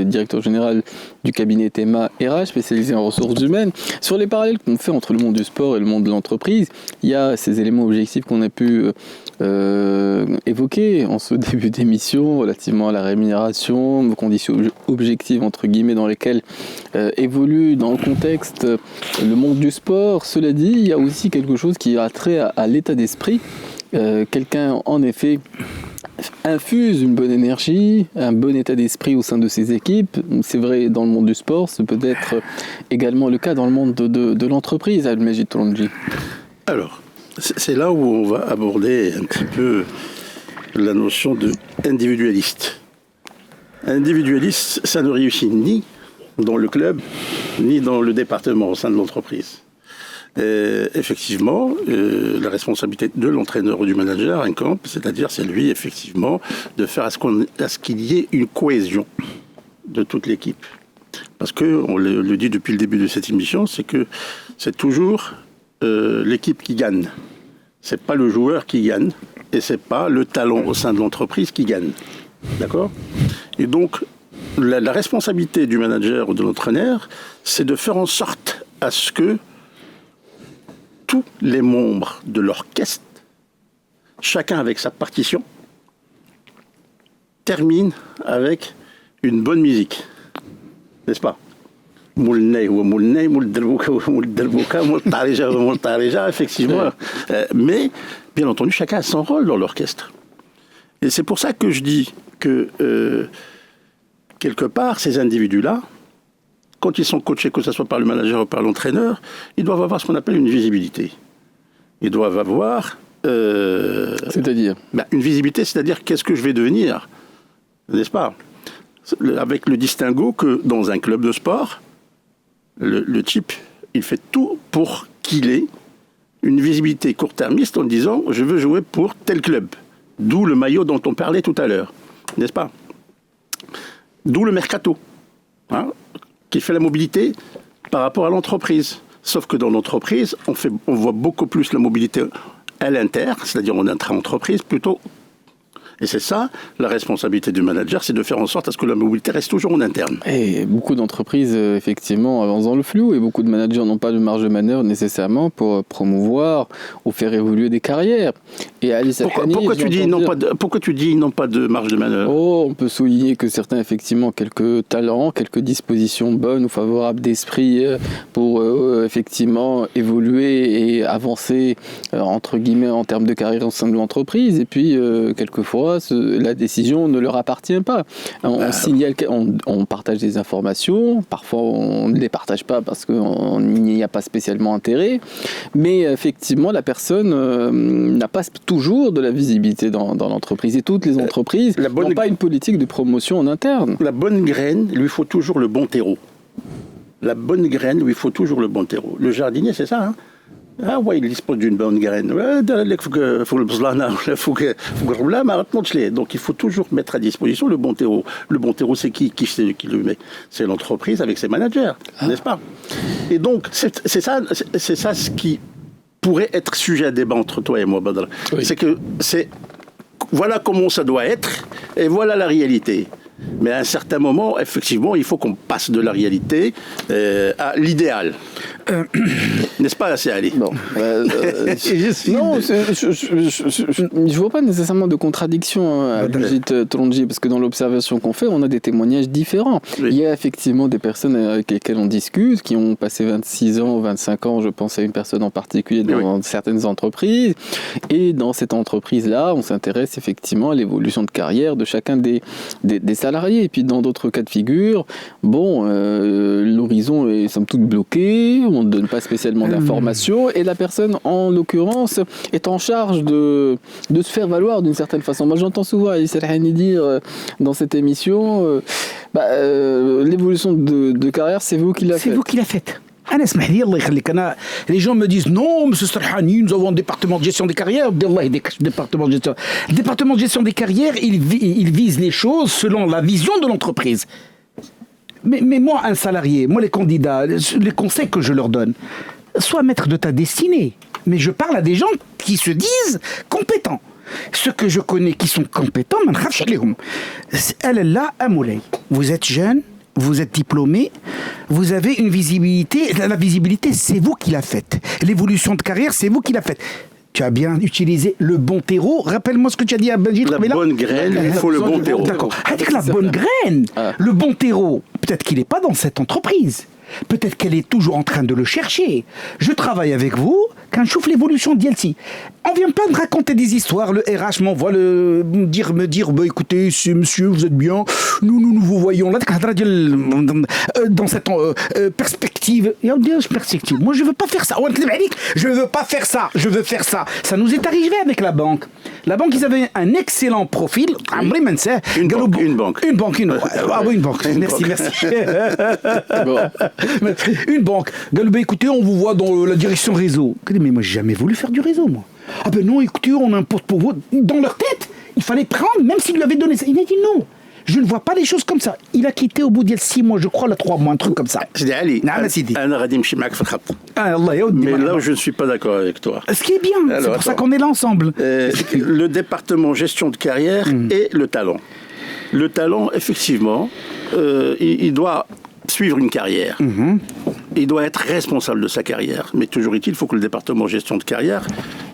directeur général du cabinet Tema RH, spécialisé en ressources humaines. Sur les parallèles qu'on fait entre le monde du sport et le monde de l'entreprise, il y a ces éléments objectifs qu'on a pu évoquer en ce début d'émission relativement à la rémunération, aux conditions objectives entre guillemets dans lesquelles évolue dans le contexte le monde du sport. Cela dit, il y a aussi quelque chose qui a trait à l'état d'esprit. Quelqu'un en effet infuse une bonne énergie, un bon état d'esprit au sein de ses équipes. C'est vrai dans le monde du sport, c'est peut-être également le cas dans le monde de l'entreprise, Abdelmajid Touronji. Alors, c'est là où on va aborder un petit peu la notion d'individualiste. Individualiste, ça ne réussit ni dans le club, ni dans le département au sein de l'entreprise. Effectivement, la responsabilité de l'entraîneur ou du manager incombe, c'est-à-dire c'est lui, effectivement, de faire à ce qu'il y ait une cohésion de toute l'équipe. Parce que, on le dit depuis le début de cette émission, c'est que c'est toujours l'équipe qui gagne. C'est pas le joueur qui gagne, et c'est pas le talent au sein de l'entreprise qui gagne. D'accord ? Et donc, la responsabilité du manager ou de l'entraîneur, c'est de faire en sorte à ce que tous les membres de l'orchestre, chacun avec sa partition, terminent avec une bonne musique. N'est-ce pas ? Effectivement. Mais, bien entendu, chacun a son rôle dans l'orchestre. Et c'est pour ça que je dis que, quelque part, ces individus-là, quand ils sont coachés, que ce soit par le manager ou par l'entraîneur, ils doivent avoir ce qu'on appelle une visibilité. Ils doivent avoir... C'est-à-dire une visibilité, c'est-à-dire qu'est-ce que je vais devenir, n'est-ce pas ? Avec le distinguo que dans un club de sport, le type, il fait tout pour qu'il ait une visibilité court-termiste en disant « je veux jouer pour tel club ». D'où le maillot dont on parlait tout à l'heure, n'est-ce pas ? D'où le mercato, qui fait la mobilité par rapport à l'entreprise. Sauf que dans l'entreprise, on voit beaucoup plus la mobilité à l'inter, c'est-à-dire en intra-entreprise plutôt. Et c'est ça, la responsabilité du manager, c'est de faire en sorte à ce que la mobilité reste toujours en interne. Et beaucoup d'entreprises, effectivement, avancent dans le flou, et beaucoup de managers n'ont pas de marge de manœuvre nécessairement pour promouvoir ou faire évoluer des carrières. Et Ali Salhani, pourquoi tu dis ils n'ont pas de marge de manœuvre ? On peut souligner que certains, effectivement, quelques talents, quelques dispositions bonnes ou favorables d'esprit pour, effectivement, évoluer et avancer, entre guillemets, en termes de carrière au sein de l'entreprise, et puis, quelquefois, la décision ne leur appartient pas. On signale, on partage des informations, parfois on ne les partage pas parce qu'il n'y a pas spécialement intérêt, mais effectivement la personne n'a pas toujours de la visibilité dans l'entreprise, et toutes les entreprises n'ont pas une politique de promotion en interne. La bonne graine, lui faut toujours le bon terreau. La bonne graine, lui faut toujours le bon terreau. Le jardinier, c'est ça, il dispose d'une bonne graine. Donc il faut toujours mettre à disposition le bon terreau. Le bon terreau, c'est qui le met ? C'est l'entreprise avec ses managers, n'est-ce pas ? Et donc, c'est ça ce qui pourrait être sujet à débat entre toi et moi, Badr. Oui. Voilà comment ça doit être, et voilà la réalité. Mais à un certain moment, effectivement, il faut qu'on passe de la réalité à l'idéal. N'est-ce pas, c'est Ali ? Non, je vois pas nécessairement de contradiction à Abdelmajid Touronji, parce que dans l'observation qu'on fait, on a des témoignages différents. Oui. Il y a effectivement des personnes avec lesquelles on discute, qui ont passé 26 ans, 25 ans, je pense à une personne en particulier dans certaines entreprises, et dans cette entreprise-là, on s'intéresse effectivement à l'évolution de carrière de chacun des salariés. Et puis dans d'autres cas de figure, l'horizon est somme toute bloqué, on ne donne pas spécialement d'informations, et la personne, en l'occurrence, est en charge de se faire valoir d'une certaine façon. Moi, j'entends souvent Ali Salhani dire dans cette émission, l'évolution de carrière, c'est vous qui l'avez faite. C'est vous qui l'avez faite. Les gens me disent non, monsieur Serhani, nous avons un département de gestion des carrières. Département de gestion des carrières, il vise les choses selon la vision de l'entreprise. Mais moi, un salarié, moi les candidats, les conseils que je leur donne, sois maître de ta destinée. Mais je parle à des gens qui se disent compétents. Ceux que je connais qui sont compétents, vous êtes jeune, vous êtes diplômé, vous avez une visibilité. La visibilité, c'est vous qui la faites. L'évolution de carrière, c'est vous qui la faites. Tu as bien utilisé le bon terreau. Rappelle-moi ce que tu as dit à Belgique. La bonne graine, il faut le bon terreau. D'accord. Avec la bonne graine, le bon terreau, peut-être qu'il n'est pas dans cette entreprise. Peut-être qu'elle est toujours en train de le chercher. Je travaille avec vous quand je chauffe l'évolution de DLC. On vient pas me raconter des histoires. Le RH m'envoie me dire bah, écoutez, monsieur, vous êtes bien. Nous vous voyons là dans cette perspective. Perspective. Moi, je veux pas faire ça. Je veux pas faire ça. Je veux faire ça. Ça nous est arrivé avec la banque. La banque, ils avaient un excellent profil. Une banque. Ah oui, une banque. Merci. Bon. Une banque. Écoutez, on vous voit dans la direction réseau. Mais moi, j'ai jamais voulu faire du réseau, moi. Ah ben non, écoutez, on a un poste pour vous. Dans leur tête, il fallait prendre, même s'il lui avait donné ça. Il a dit non. Je ne vois pas les choses comme ça. Il a quitté au bout de 6 mois, je crois, 3 mois, un truc comme ça. Mais là où je ne suis pas d'accord avec toi. Ce qui est bien, c'est pour ça qu'on est là ensemble. Le département gestion de carrière et le talent. Le talent, effectivement, il doit suivre une carrière. Il doit être responsable de sa carrière. Mais toujours est-il, il faut que le département gestion de carrière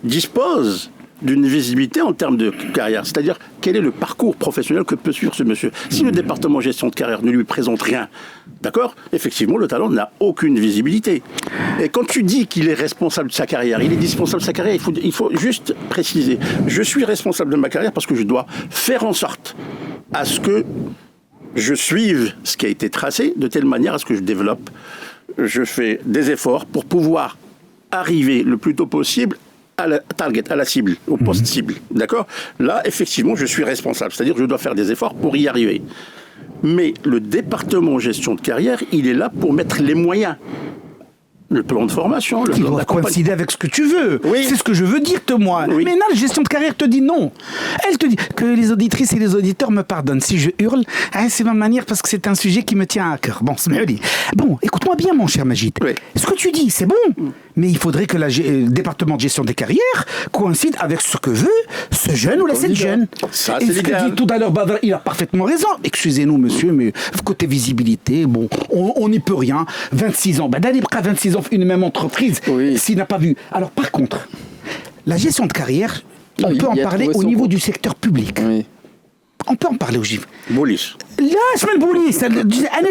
dispose d'une visibilité en termes de carrière. C'est-à-dire, quel est le parcours professionnel que peut suivre ce monsieur. Si le département gestion de carrière ne lui présente rien, d'accord, effectivement, le talent n'a aucune visibilité. Et quand tu dis qu'il est responsable de sa carrière, il est dispensable de sa carrière, il faut juste préciser. Je suis responsable de ma carrière parce que je dois faire en sorte à ce que je suive ce qui a été tracé de telle manière à ce que je développe. Je fais des efforts pour pouvoir arriver le plus tôt possible à la target, à la cible, au poste cible. D'accord ? Là, effectivement, je suis responsable. C'est-à-dire que je dois faire des efforts pour y arriver. Mais le département gestion de carrière, il est là pour mettre les moyens. Le plan de formation, le plan d'accompagnement. Coïncider avec ce que tu veux. Oui. C'est ce que je veux dire, moi. Oui. Mais là, la gestion de carrière te dit non. Elle te dit que les auditrices et les auditeurs me pardonnent. Si je hurle, c'est ma manière parce que c'est un sujet qui me tient à cœur. Bon, c'est mieux dit. Bon, écoute-moi bien, mon cher Majid. Oui. Ce que tu dis, c'est bon. Mais il faudrait que le département de gestion des carrières coïncide avec ce que veut ce jeune ou cette jeune. Ça, et c'est ce que l'idéal. dit tout à l'heure Badr, il a parfaitement raison. Excusez-nous, monsieur, mais côté visibilité, bon, on n'y peut rien. 26 ans. D'aller à 26 ans, une même entreprise, s'il n'a pas vu. Alors, par contre, la gestion de carrière, on peut en parler au niveau du secteur public. Oui. On peut en parler au GIF. Boulis. Là, semaine police.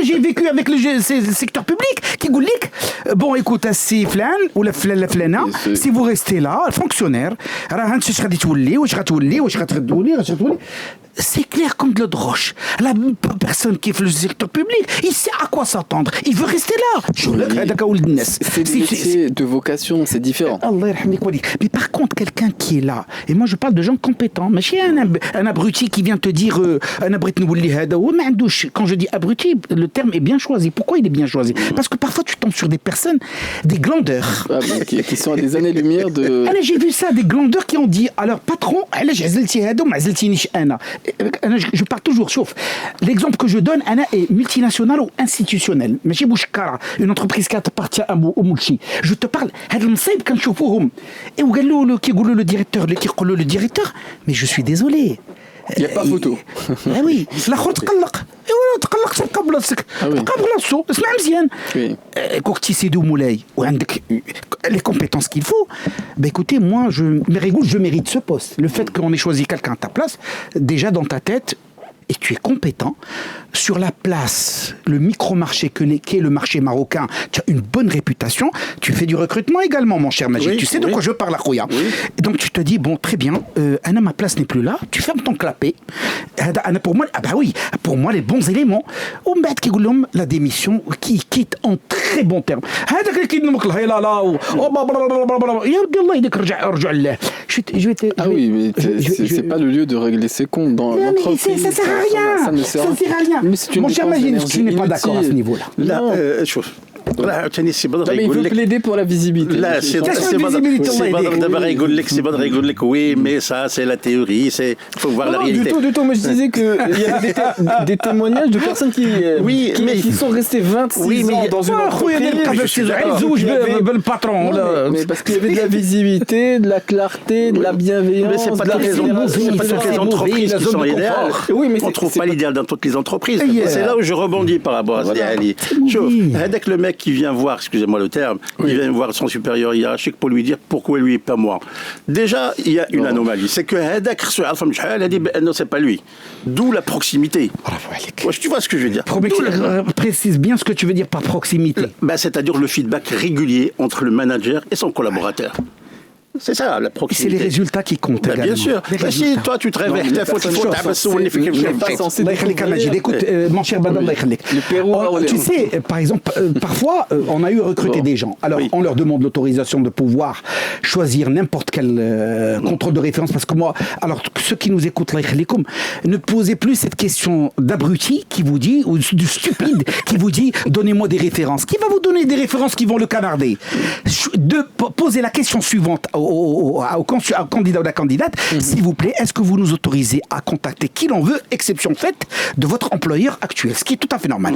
J'ai vécu avec le secteur public qui dit bon, écoute, c'est flan ou la flana. Si vous restez là, fonctionnaire, c'est clair comme de l'eau de roche. La personne qui fait le secteur public, il sait à quoi s'attendre. Il veut rester là. C'est des métiers de vocation, c'est différent. Mais par contre, quelqu'un qui est là, et moi je parle de gens compétents, mais chez un abruti qui vient te dire quand je dis abruti, le terme est bien choisi. Pourquoi il est bien choisi ? Parce que parfois tu tombes sur des personnes, des glandeurs. Qui sont à des années-lumière de... J'ai vu ça, des glandeurs qui ont dit à leur patron, je parle toujours, sauf l'exemple que je donne est multinational ou institutionnel. ماشي بوشكارة, une entreprise qui appartient à Moulchi. Je te parle, هذا المصيب كنشوفوهم. Et وقالوا له كيقولوا le directeur, mais je suis désolé. Il n'y a pas photo. Ah oui, الاخر تقلق. ايوا تقلق تبقى بلاصتك. تبقى بلاصتو. اسمع مزيان. كوك تيسيدو مولاي وعندك les compétences qu'il faut. Ben écoutez, moi je mérite ce poste. Le fait qu'on ait choisi quelqu'un à ta place, déjà dans ta tête, et tu es compétent sur la place, le micro-marché qu'est le marché marocain, tu as une bonne réputation, tu fais du recrutement également, mon cher Majid, tu sais de quoi je parle, Khouya. Et donc tu te dis, bon, très bien, Anna, ma place n'est plus là, tu fermes ton clapet. Pour moi, pour moi, les bons éléments, la démission qui quitte en très bon terme. Ah oui, mais c'est pas le lieu de régler ses comptes dans l'entreprise. Ça sert à rien. Ça ne sert à rien. Mais c'est une Mon cher Majid, je n'est pas d'accord à ce niveau-là. Là, mais il veut plaider pour la visibilité. Là, c'est d'abord يقول لك oui, mais ça c'est la théorie, il faut voir la réalité. Du tout, moi je disais qu'il y avait des témoignages de personnes qui sont restées 26 ans dans une entreprise. Mais parce qu'il y avait de la visibilité, de la clarté, de la bienveillance. Mais c'est pas la raison. C'est pas toutes les entreprises qui sont idéales. Oui, mais on ne trouve pas l'idéal dans toutes les entreprises. C'est là où je rebondis par rapport à ce Ali. Dès que le mec qui vient voir, excusez-moi le terme, il vient voir son supérieur hiérarchique pour lui dire pourquoi lui et pas moi. Déjà, il y a une anomalie. C'est que c'est pas lui. D'où la proximité. Tu vois ce que je veux dire? Précise bien ce que tu veux dire par proximité. C'est-à-dire le feedback régulier entre le manager et son collaborateur. C'est ça, la proximité. C'est les résultats qui comptent. Bien sûr. Si toi, tu te réveilles, écoute, mon cher Badal, tu sais, par exemple, parfois, on a eu recruté des gens. Alors, on leur demande l'autorisation de pouvoir choisir n'importe quel contrôle de référence. Parce que moi, alors, ceux qui nous écoutent, ne posez plus cette question d'abruti qui vous dit, ou du stupide qui vous dit, donnez-moi des références. Qui va vous donner des références qui vont le canarder? Posez la question suivante au candidat ou la candidate, s'il vous plaît, est-ce que vous nous autorisez à contacter qui l'on veut, exception faite de votre employeur actuel, ce qui est tout à fait normal.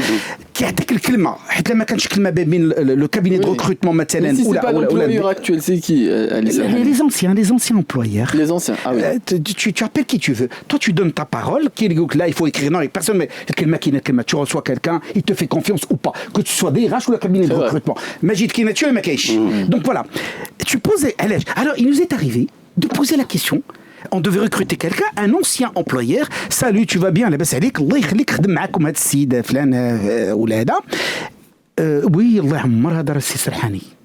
Le cabinet de recrutement مثلا si c'est pas l'employeur actuel, c'est qui? Les anciens employeurs. Les anciens, ah oui. Tu appelles qui tu veux. Toi, tu donnes ta parole. Là, il faut écrire non avec personne, mais tu reçois quelqu'un, il te fait confiance ou pas. Que tu sois DRH ou le cabinet de recrutement. Majid Kinatio et Makaish. Donc voilà. Tu poses. Alors, il nous est arrivé de poser la question. On devait recruter quelqu'un, un ancien employeur. Salut, tu vas bien? Oui, Allah Ammar, hada Rassi Serhani.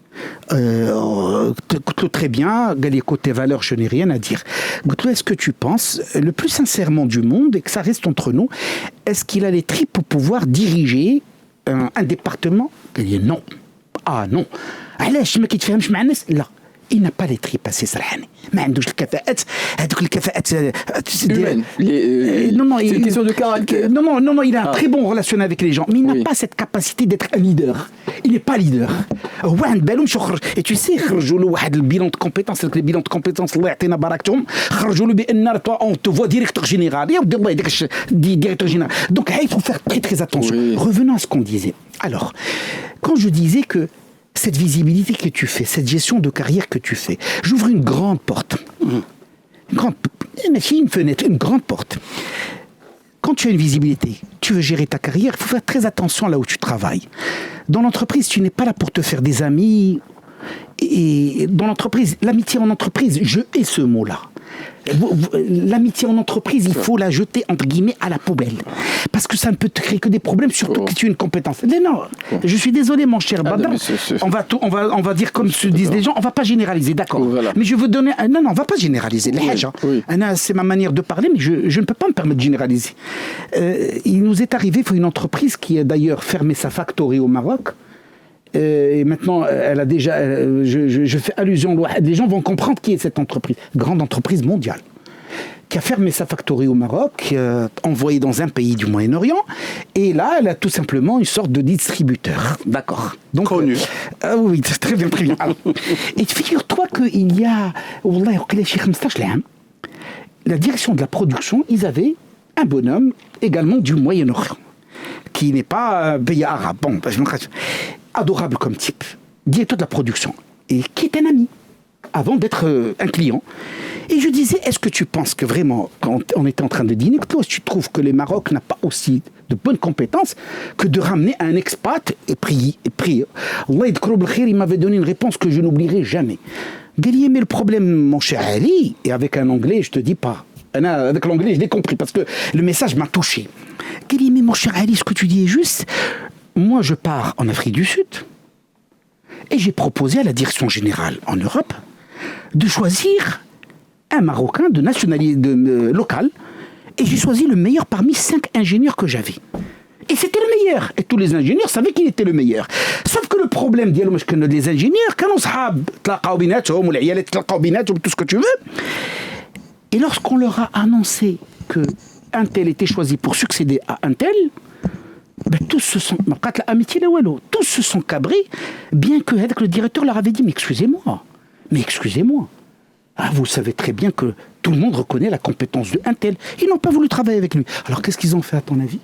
Très bien, côté valeurs, je n'ai rien à dire. Est-ce que tu penses, le plus sincèrement du monde, et que ça reste entre nous, est-ce qu'il a les tripes pour pouvoir diriger un département? Non. Ah non. علاش ما كيتفاهمش مع الناس؟ لا. Il n'a pas les tripes assez Serhani. ما عندوش الكفاءات هذوك الكفاءات non, c'est une question de caractère. Non, il a un très bon relationnel avec les gens, mais il n'a pas cette capacité d'être un leader. Il n'est pas leader. Et tu sais, خرجوا له واحد البيلون de compétences, les bilans de compétences الله يعطينا بركتهم, خرجوا له بان on te voit directeur général. يا ودي الله يديك directeur général. Donc il faut faire très très attention. Revenons à ce qu'on disait. Alors, quand je disais que cette visibilité que tu fais, cette gestion de carrière que tu fais, j'ouvre une grande porte. Une fenêtre, une grande porte. Quand tu as une visibilité, tu veux gérer ta carrière, il faut faire très attention là où tu travailles. Dans l'entreprise, tu n'es pas là pour te faire des amis. Et dans l'entreprise, l'amitié en entreprise, je hais ce mot-là. L'amitié en entreprise, il faut la jeter entre guillemets à la poubelle, parce que ça ne peut te créer que des problèmes, surtout que tu as une compétence. Non, je suis désolé mon cher Badal, on va dire comme se disent les gens, on va pas généraliser, d'accord, mais je veux donner non, on va pas généraliser les c'est ma manière de parler, mais je ne peux pas me permettre de généraliser. Il nous est arrivé, il faut une entreprise qui a d'ailleurs fermé sa factory au Maroc. Et maintenant, elle a déjà. Je fais allusion. Les gens vont comprendre qui est cette entreprise. Grande entreprise mondiale. Qui a fermé sa factory au Maroc, envoyée dans un pays du Moyen-Orient. Et là, elle a tout simplement une sorte de distributeur. D'accord. Donc, connu. Oui, très bien, très bien. Alors, et figure-toi qu'il y a. La direction de la production, ils avaient un bonhomme également du Moyen-Orient. Qui n'est pas un pays arabe. Bon, adorable comme type, directeur de la production, et qui est un ami, avant d'être un client. Et je disais, est-ce que tu penses que vraiment, quand on était en train de dîner, tu trouves que le Maroc n'a pas aussi de bonnes compétences que de ramener un expat et prier. Allah il m'avait donné une réponse que je n'oublierai jamais. Galie, mais le problème, mon cher Ali, et avec un anglais, je te dis pas, avec l'anglais, je l'ai compris, parce que le message m'a touché. Galie, mais mon cher Ali, ce que tu dis est juste. Moi, je pars en Afrique du Sud et j'ai proposé à la direction générale en Europe de choisir un Marocain de nationalité locale, et j'ai choisi le meilleur parmi 5 ingénieurs que j'avais. Et c'était le meilleur. Et tous les ingénieurs savaient qu'il était le meilleur. Sauf que le problème, les ingénieurs, tout ce que tu veux. Et lorsqu'on leur a annoncé qu'un tel était choisi pour succéder à un tel, Ben, tous se sont tous se sont cabrés, bien que le directeur leur avait dit mais excusez-moi. Ah, vous savez très bien que tout le monde reconnaît la compétence de un tel. Ils n'ont pas voulu travailler avec lui. Alors qu'est-ce qu'ils ont fait à ton avis?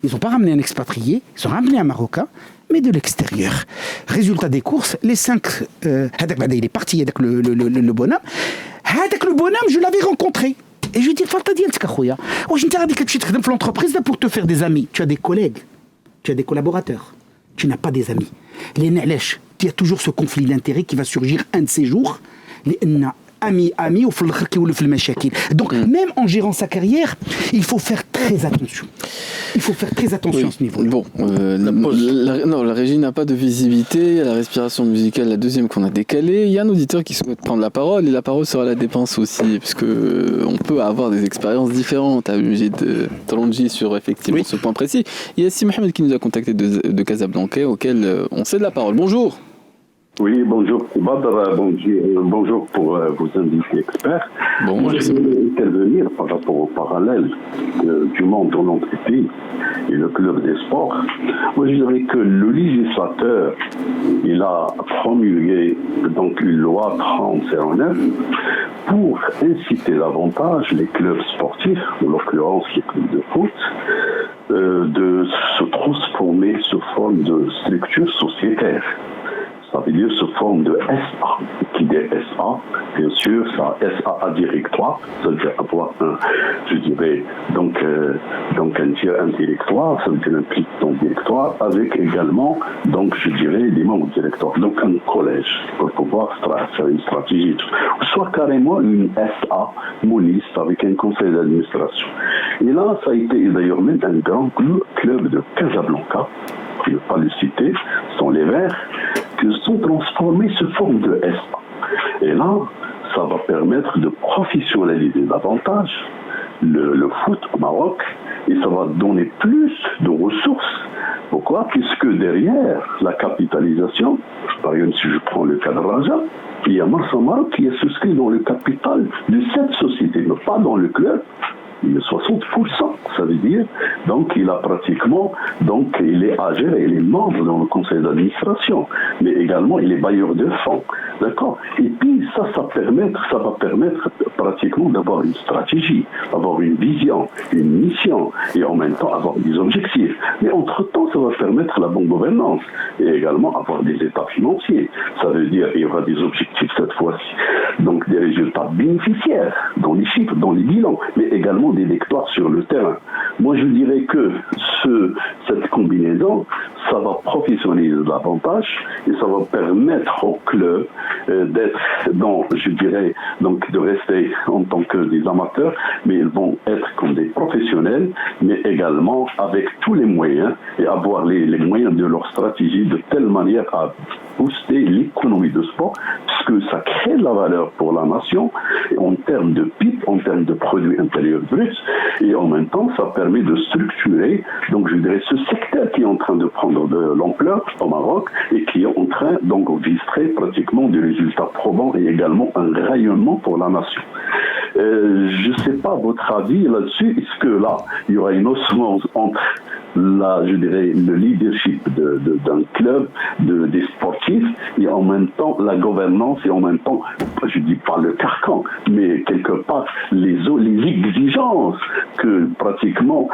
Ils n'ont pas ramené un expatrié, ils ont ramené un Marocain, mais de l'extérieur. Résultat des courses, les 5, il est parti avec le bonhomme. Avec le bonhomme, je l'avais rencontré. Et je lui ai dit, je t'ai dit l'entreprise pour te faire des amis. Tu as des collègues, tu as des collaborateurs, tu n'as pas des amis. Les Na'lesh, il y a toujours ce conflit d'intérêts qui va surgir un de ces jours. Les amis, donc même en gérant sa carrière, il faut faire très attention. À ce niveau. Bon, la régie n'a pas de visibilité, la respiration musicale, la deuxième qu'on a décalée. Il y a un auditeur qui souhaite prendre la parole, et la parole sera la dépense aussi, puisque on peut avoir des expériences différentes à Mujid Talonji sur effectivement ce point précis. Il y a Si Mohamed qui nous a contacté de Casablanca, auquel on cède la parole. Bonjour. Oui, bonjour Badr, bonjour pour vos invités experts. Moi, je vais intervenir par rapport au parallèle du monde dans notre pays et le club des sports. Moi, je dirais que le législateur, il a promulgué donc une loi 3009 pour inciter davantage les clubs sportifs, en l'occurrence les clubs de foot, de se transformer sous forme de structure sociétaire. Ça veut dire sous forme de SA. Qui dit SA, bien sûr, ça SA directoire, ça veut dire avoir un directoire, ça veut dire un petit directoire, avec également, des membres directoires. Donc un collège, pour pouvoir faire une stratégie. Soit carrément une SA moniste avec un conseil d'administration. Et là, ça a été d'ailleurs même un grand club de Casablanca, je ne vais pas le citer, sont les Verts, qui sont transformés sous forme de SA. Et là, ça va permettre de professionnaliser davantage le foot au Maroc, et ça va donner plus de ressources. Pourquoi? Puisque derrière la capitalisation, par exemple si je prends le cas de Raja, il y a Marsa Maroc qui est souscrit dans le capital de cette société, mais pas dans le club. Il est 60%, ça veut dire, donc il a pratiquement, il est âgé, il est membre dans le conseil d'administration, mais également il est bailleur de fonds, d'accord? Et puis ça va permettre pratiquement d'avoir une stratégie, avoir une vision, une mission, et en même temps avoir des objectifs. Mais entre-temps, ça va permettre la bonne gouvernance, et également avoir des états financiers. Ça veut dire qu'il y aura des objectifs cette fois-ci, donc des résultats bénéficiaires dans les chiffres, dans les bilans, mais également des victoires sur le terrain. Moi, je dirais que cette combinaison, ça va professionnaliser davantage et ça va permettre au club d'être de rester en tant que des amateurs, mais ils vont être comme des professionnels, mais également avec tous les moyens et avoir les moyens de leur stratégie de telle manière à booster l'économie de sport, puisque ça crée de la valeur pour la nation en termes de PIB, en termes de produits intérieurs bruts, et en même temps, ça permet de structurer, ce secteur qui est en train de prendre de l'ampleur au Maroc et qui est en train d'enregistrer pratiquement des résultats probants et également un rayonnement pour la nation. Je ne sais pas votre avis là-dessus, est-ce que là, il y aura une osmose entre le leadership d'un club, des sportifs, et en même temps la gouvernance, et en même temps, je dis pas le carcan, mais quelque part les exigences que pratiquement,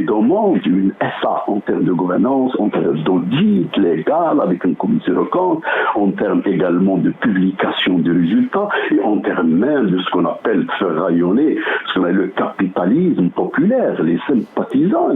demande une SA en termes de gouvernance, en termes d'audit légal avec une commission de compte, en termes également de publication des résultats, et en termes même de ce qu'on appelle faire rayonner, ce qu'on appelle le capitalisme populaire, les sympathisants,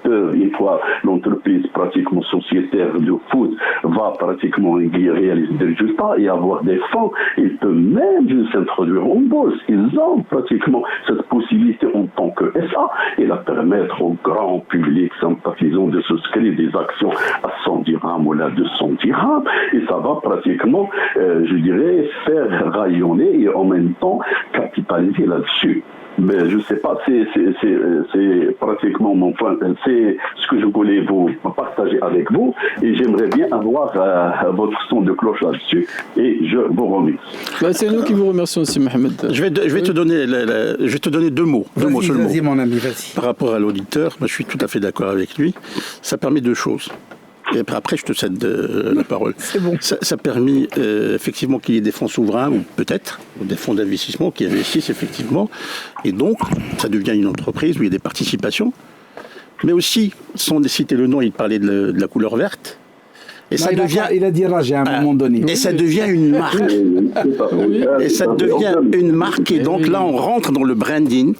une fois l'entreprise pratiquement sociétaire de foot va pratiquement réaliser des résultats et avoir des fonds, il peut même s'introduire en bourse. Ils ont pratiquement cette possibilité en tant que SA et la permettre au grand public sympathisant de souscrire des actions à 100 dirhams ou à 200 dirhams, et ça va pratiquement, faire rayonner et en même temps capitaliser là-dessus. Mais je ne sais pas, c'est pratiquement mon point, c'est ce que je voulais vous partager avec vous et j'aimerais bien avoir votre son de cloche là-dessus et je vous remercie. C'est nous qui vous remercions aussi, Mohamed. Je vais te donner deux mots seulement. Vas-y, mon ami, vas-y. Par rapport à l'auditeur, moi, je suis tout à fait d'accord avec lui. Ça permet deux choses. Et après, je te cède la parole. C'est bon. Ça permet effectivement qu'il y ait des fonds souverains, ou peut-être des fonds d'investissement qui investissent effectivement. Et donc, ça devient une entreprise où il y a des participations. Mais aussi, sans citer le nom, il parlait de la couleur verte. Et Non, ça devient... il a dit Raja à un moment donné. Et ça devient une marque. Et ça devient une marque. Et donc là, on rentre dans le branding.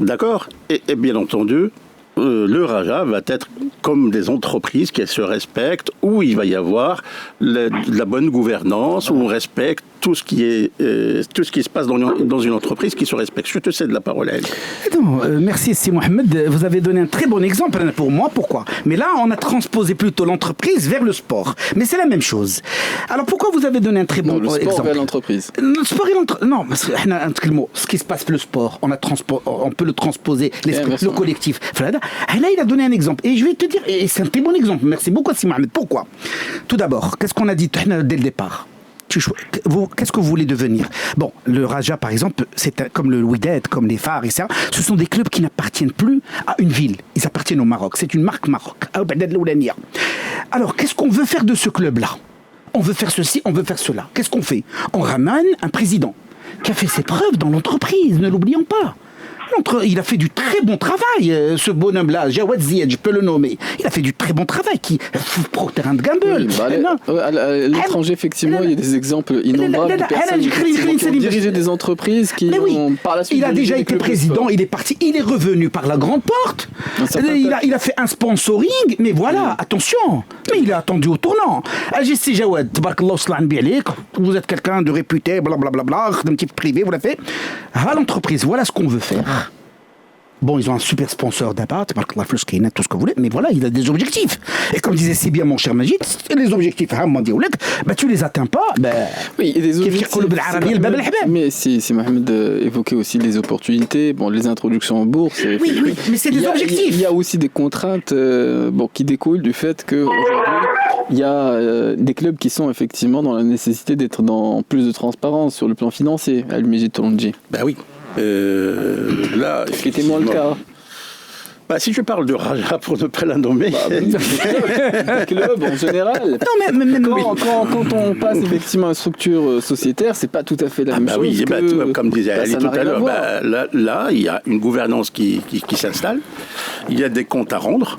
D'accord ? Et bien entendu, le Raja va être comme des entreprises qui se respectent, où il va y avoir la bonne gouvernance, où on respecte tout ce qui se passe dans une entreprise qui se respecte. Je te cède la parole à elle. Non, merci Si Mohamed, vous avez donné un très bon exemple pour moi. Pourquoi ? Mais là, on a transposé plutôt l'entreprise vers le sport. Mais c'est la même chose. Alors pourquoi vous avez donné un très bon le sport exemple ? vers l'entreprise. Le sport et l'entreprise. Non, parce que ce qui se passe le sport, on peut le transposer, le collectif. Là, il a donné un exemple. Et je vais te dire, et c'est un très bon exemple. Merci beaucoup, Si Mohamed. Pourquoi ? Tout d'abord, qu'est-ce qu'on a dit dès le départ ? Qu'est-ce que vous voulez devenir ? Bon, le Raja, par exemple, comme le Wydad, comme les Phares, etc. Ce sont des clubs qui n'appartiennent plus à une ville. Ils appartiennent au Maroc. C'est une marque Maroc. Alors, qu'est-ce qu'on veut faire de ce club-là ? On veut faire ceci, on veut faire cela. Qu'est-ce qu'on fait ? On ramène un président qui a fait ses preuves dans l'entreprise, ne l'oublions pas. Il a fait du très bon travail, ce bonhomme-là, Jawad Ziyad, je peux le nommer. Il a fait du très bon travail, Procter & Gamble. Oui, à l'étranger, effectivement, il y a des exemples innombrables de personnes qui ont dirigé des entreprises qui ont par la suite... Il a déjà été président, il est parti, il est revenu par la grande porte. Il a fait un sponsoring, mais voilà, attention. Mais il a attendu au tournant. Agissez Jawad, vous êtes quelqu'un de réputé, blablabla, d'un type privé, vous l'avez fait. À l'entreprise, voilà ce qu'on veut faire. Bon, ils ont un super sponsor d'abord, tout ce que vous voulez, mais voilà, il a des objectifs. Et comme disait si bien mon cher Majid, les objectifs, tu les atteins pas, oui, et des objectifs. Mais si Mohamed évoquait aussi les opportunités, les introductions en bourse. Oui, mais c'est des objectifs. Il y a aussi des contraintes qui découlent du fait qu'aujourd'hui, il y a des clubs qui sont effectivement dans la nécessité d'être dans plus de transparence sur le plan financier, Al-Majid Toulounji. Ben oui. Là, ce qui était moins le cas. Si je parle de Raja pour ne pas la nommer. Club en général. Non, mais quand on passe effectivement à une structure sociétaire, c'est pas tout à fait la même chose. Oui, comme disait Ali tout à l'heure, là, il y a une gouvernance qui s'installe. Il y a des comptes à rendre.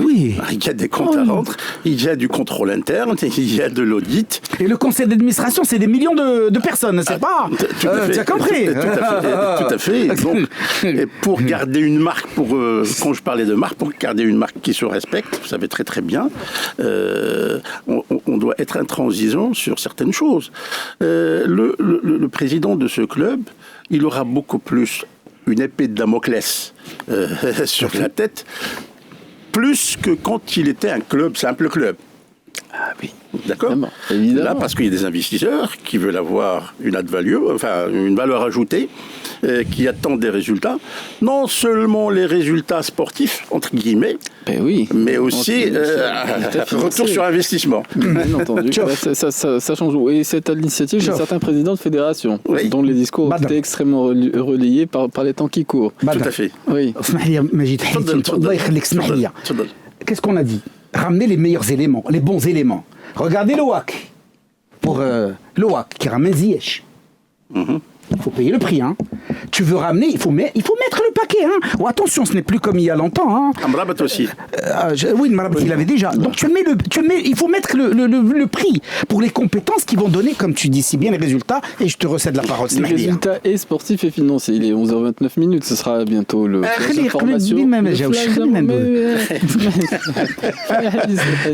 Oui. Il y a des comptes à rendre, il y a du contrôle interne, il y a de l'audit. Et le conseil d'administration, c'est des millions de personnes, c'est pas tu as compris. Tout à fait. Donc, et pour garder une marque, quand je parlais de marque, pour garder une marque qui se respecte, vous savez très très bien, on doit être intransigeant sur certaines choses. Le président de ce club, il aura beaucoup plus une épée de Damoclès sur la tête, plus que quand il était un simple club. Ah oui. D'accord ? Évidemment. Là, parce qu'il y a des investisseurs qui veulent avoir une add value, une valeur ajoutée, qui attendent des résultats. Non seulement les résultats sportifs, entre guillemets, mais aussi retour sur investissement. Bien entendu. Ça change. Et c'est à l'initiative de certains présidents de fédérations, dont les discours ont été extrêmement relayés par les temps qui courent. Tout à fait. Oui. Qu'est-ce qu'on a dit ? Ramener les meilleurs éléments, les bons éléments. Regardez le WAC. Pour le WAC qui ramène Ziyech. Il faut payer le prix. Tu veux ramener, il faut mettre le paquet. Oh, attention, ce n'est plus comme il y a longtemps. Amrabat aussi. Oui, Marabat, il avait déjà. Donc il faut mettre le prix pour les compétences qui vont donner, comme tu dis si bien, les résultats. Et je te recède la parole. Les résultats et sportifs et financiers. Il est 11h29. Ce sera bientôt le.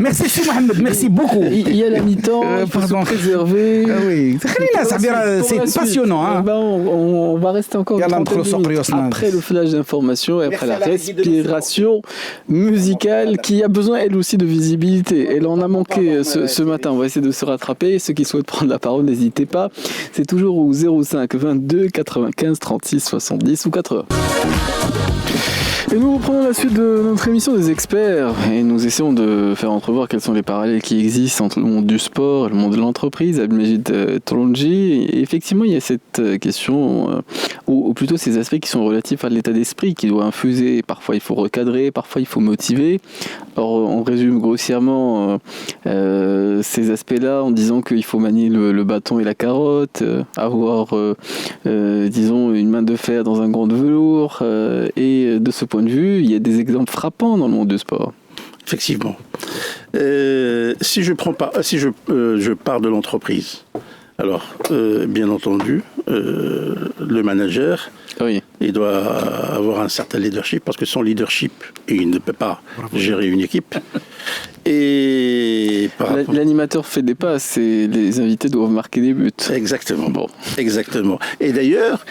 Merci Si Mohamed, merci beaucoup. Il y a la mi-temps, il faut se préserver. Oui, c'est passionnant. On va rester encore une trentaine de minutes après le flash. flash d'information et après la respiration musicale qui a besoin elle aussi de visibilité. Elle en a manqué ce matin. On va essayer de se rattraper. Ceux qui souhaitent prendre la parole, n'hésitez pas. C'est toujours au 05 22 95 36 70 ou 4 heures. Et nous reprenons la suite de notre émission des experts et nous essayons de faire entrevoir quels sont les parallèles qui existent entre le monde du sport et le monde de l'entreprise. Abdelmejid Tronji, et effectivement il y a cette question, ou plutôt ces aspects qui sont relatifs à l'état d'esprit qui doit infuser. Parfois il faut recadrer, parfois il faut motiver. Or on résume grossièrement ces aspects-là en disant qu'il faut manier le bâton et la carotte, avoir disons une main de fer dans un gant de velours et de ce point de vue, il y a des exemples frappants dans le monde du sport. Effectivement. Si je pars de l'entreprise, alors bien entendu, le manager, oui, il doit avoir un certain leadership parce que sans leadership, il ne peut pas gérer une équipe. Et l'animateur fait des passes et les invités doivent marquer des buts. Exactement. Bon, exactement. Et d'ailleurs,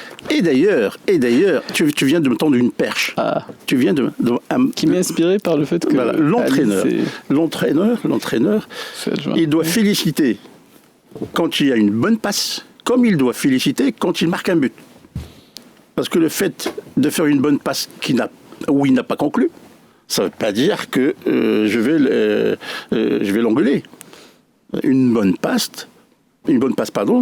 tu viens de me tendre une perche. Ah. Tu viens qui m'est inspiré par le fait que voilà, l'entraîneur, il doit féliciter quand il y a une bonne passe, comme il doit féliciter quand il marque un but. Parce que le fait de faire une bonne passe où il n'a pas conclu, ça ne veut pas dire que je vais l'engueuler. Une bonne passe,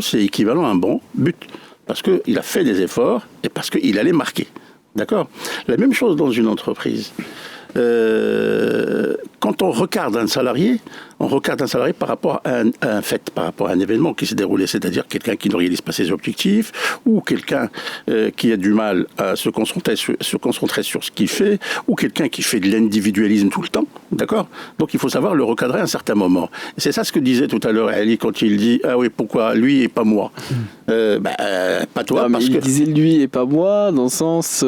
c'est équivalent à un bon but. Parce qu'il a fait des efforts et parce qu'il allait marquer. D'accord ? La même chose dans une entreprise. Quand on regarde un salarié par rapport à un fait, par rapport à un événement qui s'est déroulé, c'est-à-dire quelqu'un qui ne réalise pas ses objectifs, ou quelqu'un qui a du mal à se concentrer sur ce qu'il fait, ou quelqu'un qui fait de l'individualisme tout le temps, d'accord ? Donc il faut savoir le recadrer à un certain moment. Et c'est ça ce que disait tout à l'heure Ali quand il dit « Ah oui, pourquoi lui et pas moi ?» Pas toi, non, parce que... Il disait lui et pas moi, dans le sens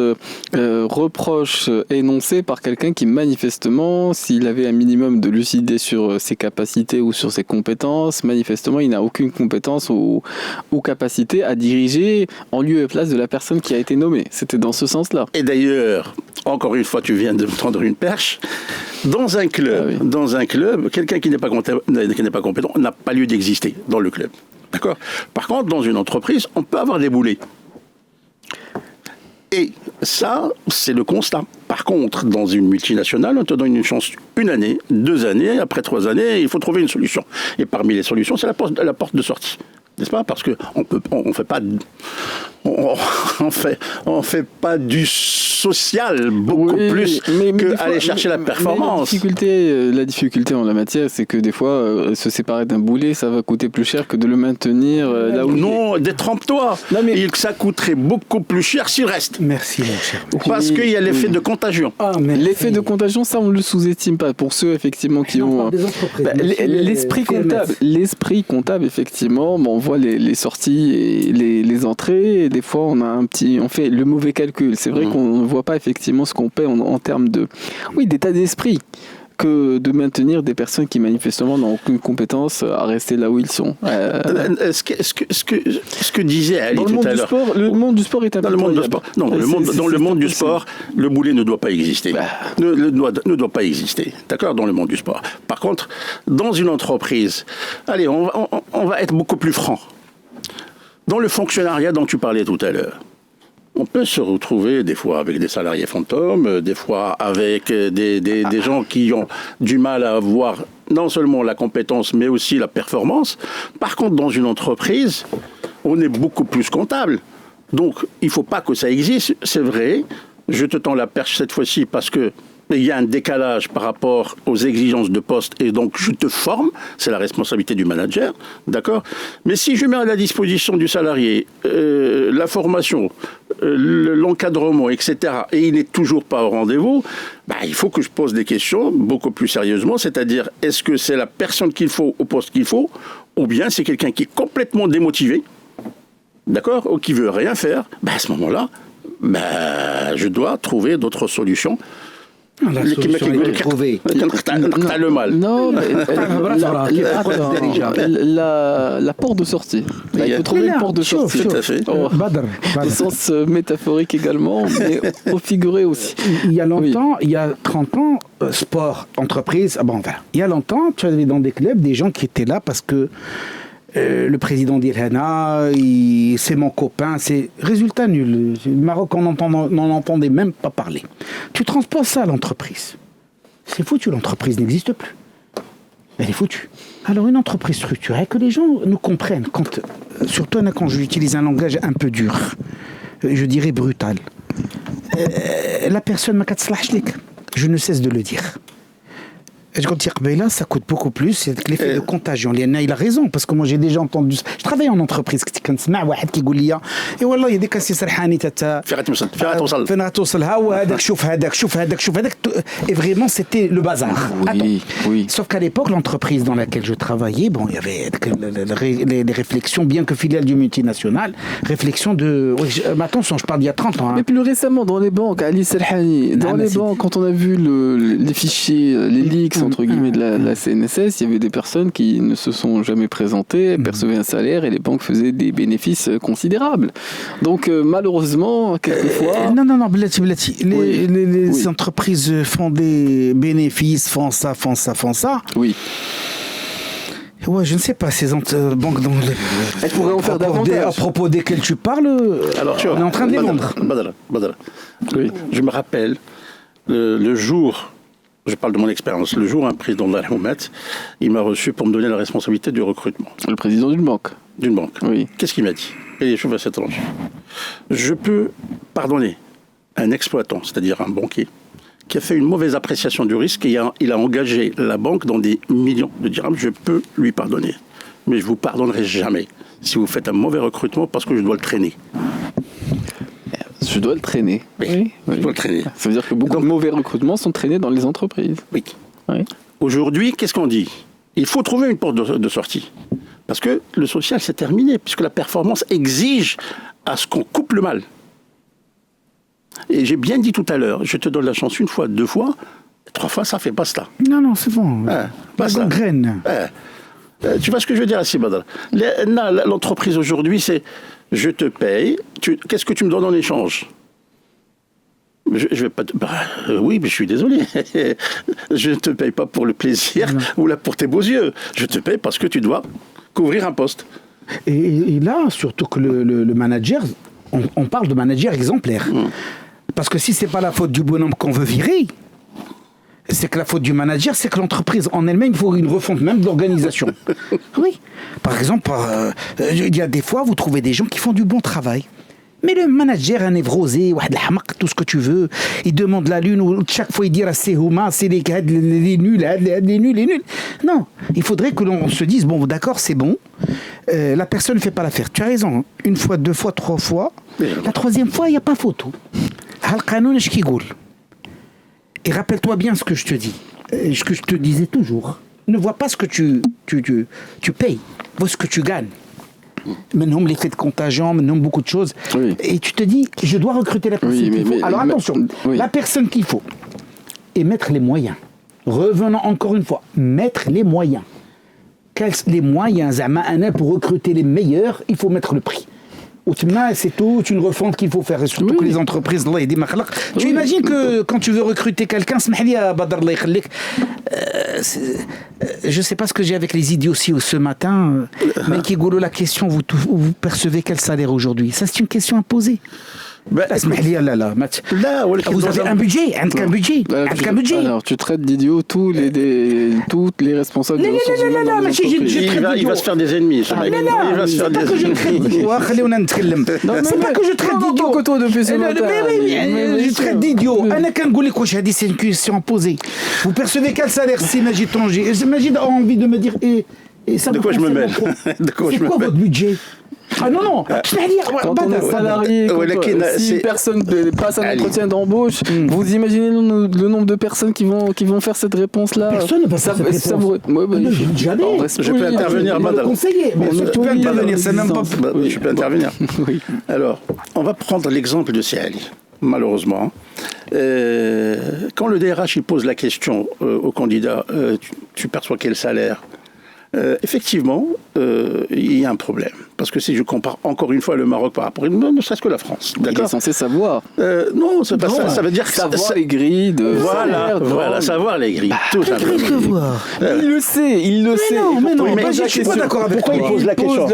reproche énoncé par quelqu'un qui manifestement, s'il avait un minimum de lucidité sur ses capacités ou sur ses compétences, manifestement il n'a aucune compétence ou capacité à diriger en lieu et place de la personne qui a été nommée. C'était dans ce sens-là. Et d'ailleurs, encore une fois, tu viens de me tendre une perche. Dans un club, quelqu'un qui n'est pas compétent n'a pas lieu d'exister dans le club. D'accord ? Par contre, dans une entreprise, on peut avoir des boulets. Et ça, c'est le constat. Par contre, dans une multinationale, on te donne une chance 1 année, 2 années, après 3 années, il faut trouver une solution. Et parmi les solutions, c'est la porte de sortie. N'est-ce pas ? Parce qu'on fait pas du social beaucoup plus qu'aller chercher la performance. La difficulté en la matière, c'est que des fois, se séparer d'un boulet, ça va coûter plus cher que de le maintenir là où non, détrompe-toi. Ça coûterait beaucoup plus cher s'il reste. Merci, mon cher. Parce qu'il y a l'effet de contagion. L'effet de contagion, ça, on ne le sous-estime pas. Pour ceux, effectivement, qui ont... L'esprit comptable, effectivement, on voit les sorties et les entrées, et des fois on fait le mauvais calcul. C'est vrai qu'on ne voit pas effectivement ce qu'on paie en termes d'état d'esprit, que de maintenir des personnes qui manifestement n'ont aucune compétence à rester là où ils sont. Ce que disait Ali tout à l'heure. Le monde du sport est un peu... Dans le monde du sport, le boulet ne doit pas exister. Ne doit pas exister. D'accord ? Dans le monde du sport. Par contre, dans une entreprise, allez, on va être beaucoup plus franc. Dans le fonctionnariat dont tu parlais tout à l'heure, on peut se retrouver des fois avec des salariés fantômes, des fois avec des gens qui ont du mal à avoir non seulement la compétence, mais aussi la performance. Par contre, dans une entreprise, on est beaucoup plus comptable. Donc, il ne faut pas que ça existe. C'est vrai, je te tends la perche cette fois-ci parce que il y a un décalage par rapport aux exigences de poste et donc je te forme, c'est la responsabilité du manager, d'accord ? Mais si je mets à la disposition du salarié la formation, l'encadrement, etc., et il n'est toujours pas au rendez-vous, il faut que je pose des questions beaucoup plus sérieusement, c'est-à-dire est-ce que c'est la personne qu'il faut au poste qu'il faut, ou bien c'est quelqu'un qui est complètement démotivé, d'accord, ou qui veut rien faire, à ce moment-là, je dois trouver d'autres solutions La solution est trouvée. Le mal. Non, mais la porte de sortie. Là, il faut trouver une porte de sortie. Tout à fait. Badr. Au sens métaphorique également, mais au figuré aussi. Il y a longtemps, il y a 30 ans, sport, entreprise, bon voilà. Il y a longtemps, tu avais dans des clubs des gens qui étaient là parce que le président d'Irhana, c'est mon copain, c'est résultat nul. Le Maroc, on n'en entendait même pas parler. Tu transposes ça à l'entreprise. C'est foutu, l'entreprise n'existe plus. Elle est foutue. Alors une entreprise structurée, que les gens nous comprennent, surtout quand j'utilise un langage un peu dur, je dirais brutal. La personne m'a je ne cesse de le dire. Quand là, ça coûte beaucoup plus, c'est l'effet de contagion. Il a raison, parce que moi j'ai déjà entendu. Je travaille en entreprise, et voilà, il y a des cas et vraiment c'était le bazar. Oui. Sauf qu'à l'époque, l'entreprise dans laquelle je travaillais, bon, il y avait les réflexions, bien que filiale du multinational, réflexion de. Attention, je parle d'il y a 30 ans. Mais plus récemment, dans les banques, Ali Serhani, quand on a vu les fichiers, les leaks, entre guillemets, de la CNSS, il y avait des personnes qui ne se sont jamais présentées, percevaient un salaire et les banques faisaient des bénéfices considérables. Donc, malheureusement, quelquefois... Non, Blati. Les entreprises font des bénéfices, font ça. Oui. Ouais, je ne sais pas, ces banques dont elles pourraient en faire davantage. À propos desquelles tu parles, alors, on est en train de les vendre. Badala. Oui. Je me rappelle, le jour... Je parle de mon expérience. Le jour, un président de la République, il m'a reçu pour me donner la responsabilité du recrutement. Le président d'une banque. Oui. Qu'est-ce qu'il m'a dit? Et les choses à cette tranche. Je peux pardonner un exploitant, c'est-à-dire un banquier, qui a fait une mauvaise appréciation du risque et il a engagé la banque dans des millions de dirhams. Je peux lui pardonner. Mais je ne vous pardonnerai jamais si vous faites un mauvais recrutement parce que je dois le traîner. Je dois le traîner. Oui. Je dois le traîner. Ça veut dire que beaucoup de mauvais recrutements sont traînés dans les entreprises. Oui. Aujourd'hui, qu'est-ce qu'on dit? Il faut trouver une porte de sortie. Parce que le social, c'est terminé, puisque la performance exige à ce qu'on coupe le mal. Et j'ai bien dit tout à l'heure, je te donne la chance une fois, 2 fois, 3 fois, ça fait basta. Non, c'est bon. Basta. Graine. Tu vois ce que je veux dire, Assi Badal? L'entreprise aujourd'hui, c'est je te paye, qu'est-ce que tu me donnes en échange? Je vais pas oui, mais je suis désolé. Je ne te paye pas pour le plaisir ou là pour tes beaux yeux. Je te paye parce que tu dois couvrir un poste. Et là, surtout que le manager, on parle de manager exemplaire. Parce que si c'est pas la faute du bonhomme qu'on veut virer, c'est que la faute du manager, c'est que l'entreprise en elle-même, il faut une refonte même de l'organisation. Oui. Par exemple, il y a des fois, vous trouvez des gens qui font du bon travail. Mais le manager, un névrosé, tout ce que tu veux, il demande la lune, ou chaque fois il dit c'est Houma, c'est les nuls, les nuls. Non, il faudrait que l'on se dise, bon, d'accord, c'est bon, la personne ne fait pas l'affaire. Tu as raison, 1 fois, 2 fois, 3 fois, la 3e fois, il n'y a pas photo. Et rappelle-toi bien ce que je te dis, ce que je te disais toujours. Ne vois pas ce que tu payes, vois ce que tu gagnes. Maintenant, l'effet de contagion, maintenant beaucoup de choses. Oui. Et tu te dis, je dois recruter la personne qu'il faut. Alors attention, la personne qu'il faut. Et mettre les moyens. Revenons encore une fois, mettre les moyens. Les moyens, pour recruter les meilleurs, il faut mettre le prix. C'est toute une refonte qu'il faut faire, et surtout que les entreprises, tu imagines que quand tu veux recruter quelqu'un, je ne sais pas ce que j'ai avec les idioties ce matin, mais qui goulot la question, vous percevez quel salaire aujourd'hui? Ça, c'est une question à poser. Vous avez un budget, un budget. Alors, tu traites d'idiots toutes les responsables de ressources humaines dans les entreprises. Il va se faire des ennemis, ce mec. Il va se faire des ennemis. C'est pas que je traite d'idiots. Je traite d'idiots. C'est une question posée. Vous percevez quel salaire si Majid a envie de me dire de quoi je me mêle? C'est quoi votre budget? Ah non, quand on est salarié, si personne passe un entretien d'embauche, vous imaginez le nombre de personnes qui vont faire cette réponse-là? Personne ne va faire cette réponse. Jamais. Je peux intervenir, madame. Tu peux intervenir, c'est même pas... Je peux intervenir. Alors, on va prendre l'exemple de Siali. Malheureusement, quand le DRH il pose la question au candidat, tu perçois quel salaire? Effectivement, il y a un problème. Parce que si je compare encore une fois le Maroc par rapport à ne serait-ce que la France. Il est censé savoir. Non, c'est pas ça. Ça veut dire savoir les grilles de salaire. Voilà, savoir les grilles. Tout simplement. Qu'est-ce que voir? Il le sait, Mais non, mais je suis pas d'accord avec pourquoi toi. il pose la question?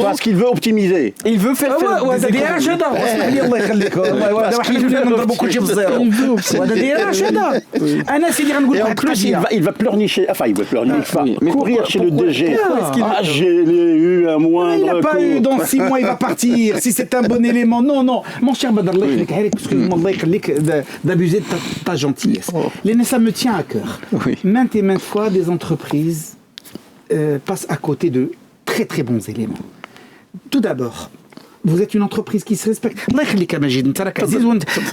Parce qu'il veut optimiser. Il veut faire وهذا des ديراش هذا اسمح لي الله يخليك هذا واحد اللي نضربوا كل شيء بالزيرو وهذا ديراش هذا انا سيدي غنقول Et en واحد plus, القضيه il va pleurnicher, enfin il va pleurnicher, mais courir chez le DG. est-ce qu'il- J'ai eu un il moindre n'a pas eu dans 6 mois il va partir si c'est un bon élément non mon cher Badr الله يخليك عليك excuse-moi الله يخليك d'abuser de ta gentillesse Léna, ça me tient à cœur Oui. maintes et maintes fois des entreprises passent à côté de très très bons éléments tout d'abord vous êtes une entreprise qui se respecte الله يخليك يا مجيد انت راك عزيز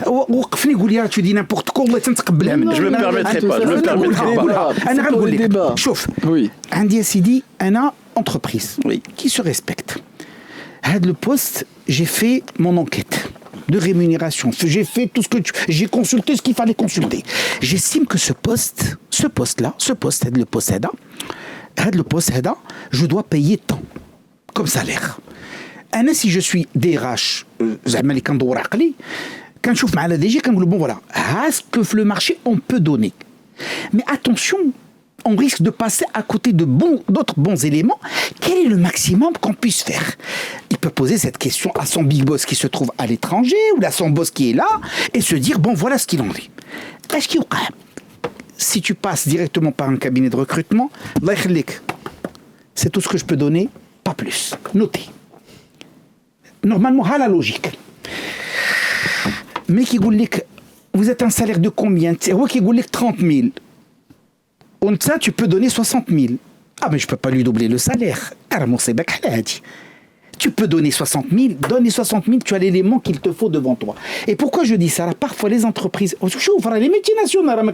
وقفني قول لي tu dis n'importe quoi والله تنتقبلها منك Je me permettrai pas, je me permettrai pas. انا غنقول لك débat. شوف Oui. عندي يا سيدي انا entreprise Oui. qui se respecte. Le poste, j'ai fait mon enquête de rémunération. J'ai fait tout ce que j'ai consulté ce qu'il fallait consulter. J'estime que ce poste-là, le poste là, je dois payer tant comme salaire. أنا si je suis DRH زعما اللي كندور عقلي كنشوف مع لا DG كنقول bon voilà ce que le marché on peut donner. Mais attention, on risque de passer à côté de d'autres bons éléments. Quel est le maximum qu'on puisse faire? Il peut poser cette question à son big boss qui se trouve à l'étranger ou à son boss qui est là et se dire bon voilà ce qu'il en est. Si tu passes directement par un cabinet de recrutement, c'est tout ce que je peux donner, pas plus. Notez. Normalement, à la logique. Mais qui dit vous êtes un salaire de combien? C'est moi qui dit 30 000. On ça, tu peux donner 60 000. Ah, mais je ne peux pas lui doubler le salaire. Carrément, c'est dit. Tu peux donner 60 000, donner 60 000, tu as l'élément qu'il te faut devant toi. Et pourquoi je dis ça? Parfois, les entreprises, les multinationales,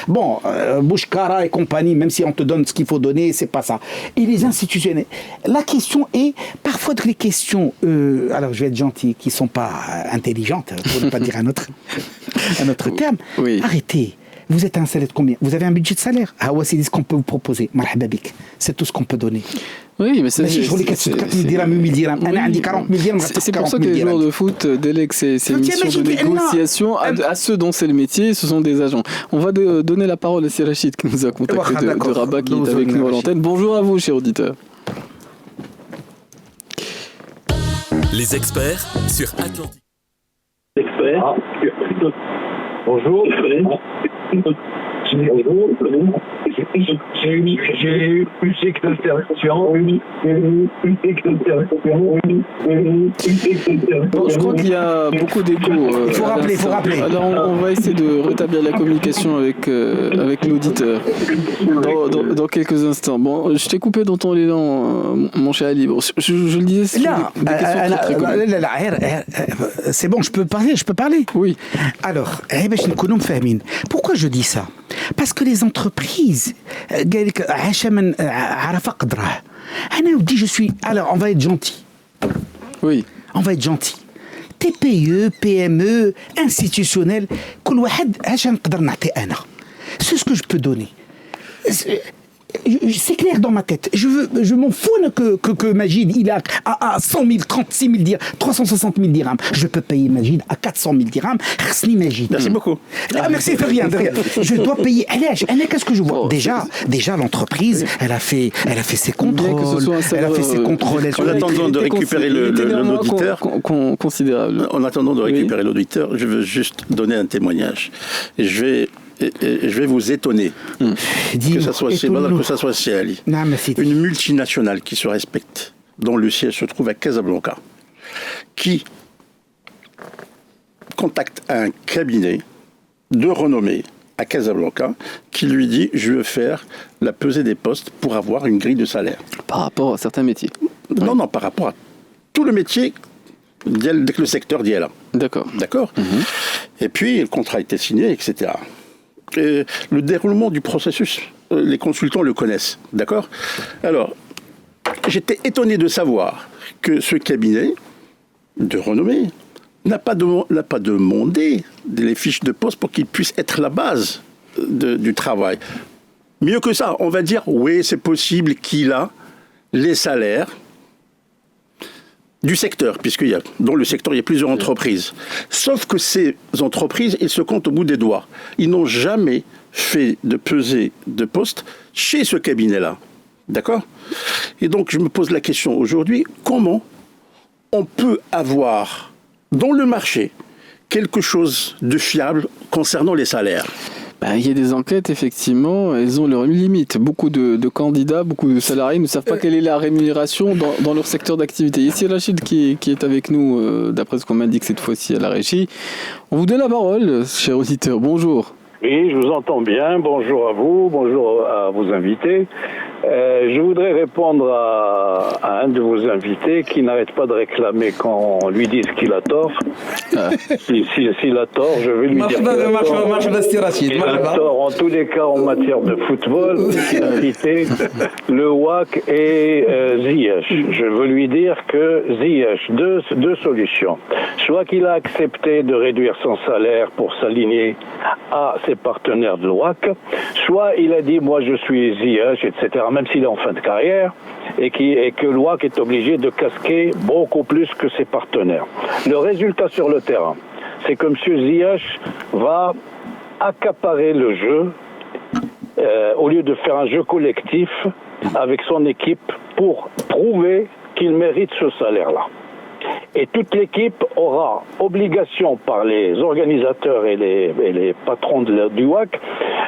bon, Bouchkara et compagnie, même si on te donne ce qu'il faut donner, c'est pas ça. Et les institutionnels. La question est, parfois, les questions, alors je vais être gentil, qui ne sont pas intelligentes, pour ne pas dire un autre terme. Oui. Arrêtez. Vous êtes un salaire de combien? Vous avez un budget de salaire? Ah ouais, c'est ce qu'on peut vous proposer. Marhaba bik. C'est tout ce qu'on peut donner. Oui, mais c'est Je voulais 4 000 dirhams, 1 000 dirhams. Oui. أنا عندي 40 000 dirhams. C'est pour ça que les joueurs de foot délèguent ces missions de négociation à ceux dont c'est le métier, ce sont des agents. On va donner la parole à Sirachid qui nous a contacté de Rabat, qui est avec nous à l'antenne. Bonjour à vous, cher auditeur. Les experts sur Atlantique. Bonjour. J'ai eu musique d'interruption. Bon, je crois qu'il y a beaucoup d'écho. Il faut rappeler. Alors on va essayer de rétablir la communication avec l'auditeur dans quelques instants. Bon, je t'ai coupé dans ton élan, mon cher Ali. Bon, je le disais, c'est des questions très communes. C'est bon, je peux parler. Oui. Alors, pourquoi je dis ça? Parce que les entreprises, je suis. Alors, on va être gentil. Oui. On va être gentil. TPE, PME, institutionnel, c'est ce que je peux donner. C'est clair dans ma tête. Je m'en fous que Majid, il a à 100 000, 36 000 dirhams, 360 000 dirhams. Je peux payer Majid à 400 000 dirhams. Majid. Merci beaucoup. Ah, merci, de rien. Je dois payer. Qu'est-ce que je vois? Déjà, l'entreprise, elle a fait ses contrôles. Elle a fait ses contrôles. En attendant de récupérer l'auditeur, considérable. En attendant de récupérer l'auditeur, je veux juste donner un témoignage. Et je vais vous étonner, que ça soit chez Badr, que ça soit chez Ali. Une multinationale qui se respecte, dont le siège se trouve à Casablanca, qui contacte un cabinet de renommée à Casablanca, qui lui dit « je veux faire la pesée des postes pour avoir une grille de salaire ». Par rapport à certains métiers. Non, par rapport à tout le métier dès que le secteur d'y est là. D'accord. Et puis, le contrat a été signé, etc. Et le déroulement du processus, les consultants le connaissent, d'accord? Alors, j'étais étonné de savoir que ce cabinet de renommée n'a pas demandé les fiches de poste pour qu'il puisse être la base du travail. Mieux que ça, on va dire, oui, c'est possible qu'il a les salaires du secteur, dans le secteur, il y a plusieurs entreprises. Sauf que ces entreprises, ils se comptent au bout des doigts. Ils n'ont jamais fait de pesée de poste chez ce cabinet-là. D'accord ? Et donc, je me pose la question aujourd'hui, comment on peut avoir dans le marché quelque chose de fiable concernant les salaires ? Il y a des enquêtes, effectivement, elles ont leurs limites. Beaucoup de candidats, beaucoup de salariés ne savent pas quelle est la rémunération dans leur secteur d'activité. Ici, Rachid qui est avec nous, d'après ce qu'on m'indique cette fois-ci à la régie. On vous donne la parole, cher auditeur. Bonjour. Oui, je vous entends bien. Bonjour à vous, bonjour à vos invités. Je voudrais répondre à un de vos invités qui n'arrête pas de réclamer quand on lui dit qu'il a tort. S'il a tort, je vais lui dire qu'il a tort en tous les cas en matière de football. Il a cité le WAC et Ziyech. Je veux lui dire que Ziyech, deux solutions. Soit qu'il a accepté de réduire son salaire pour s'aligner à ses partenaires de WAC, soit il a dit moi je suis Ziyech, etc., même s'il est en fin de carrière, et que le WAC est obligé de casquer beaucoup plus que ses partenaires. Le résultat sur le terrain, c'est que M. Ziyech va accaparer le jeu au lieu de faire un jeu collectif avec son équipe pour prouver qu'il mérite ce salaire-là. Et toute l'équipe aura obligation par les organisateurs et les patrons du WAC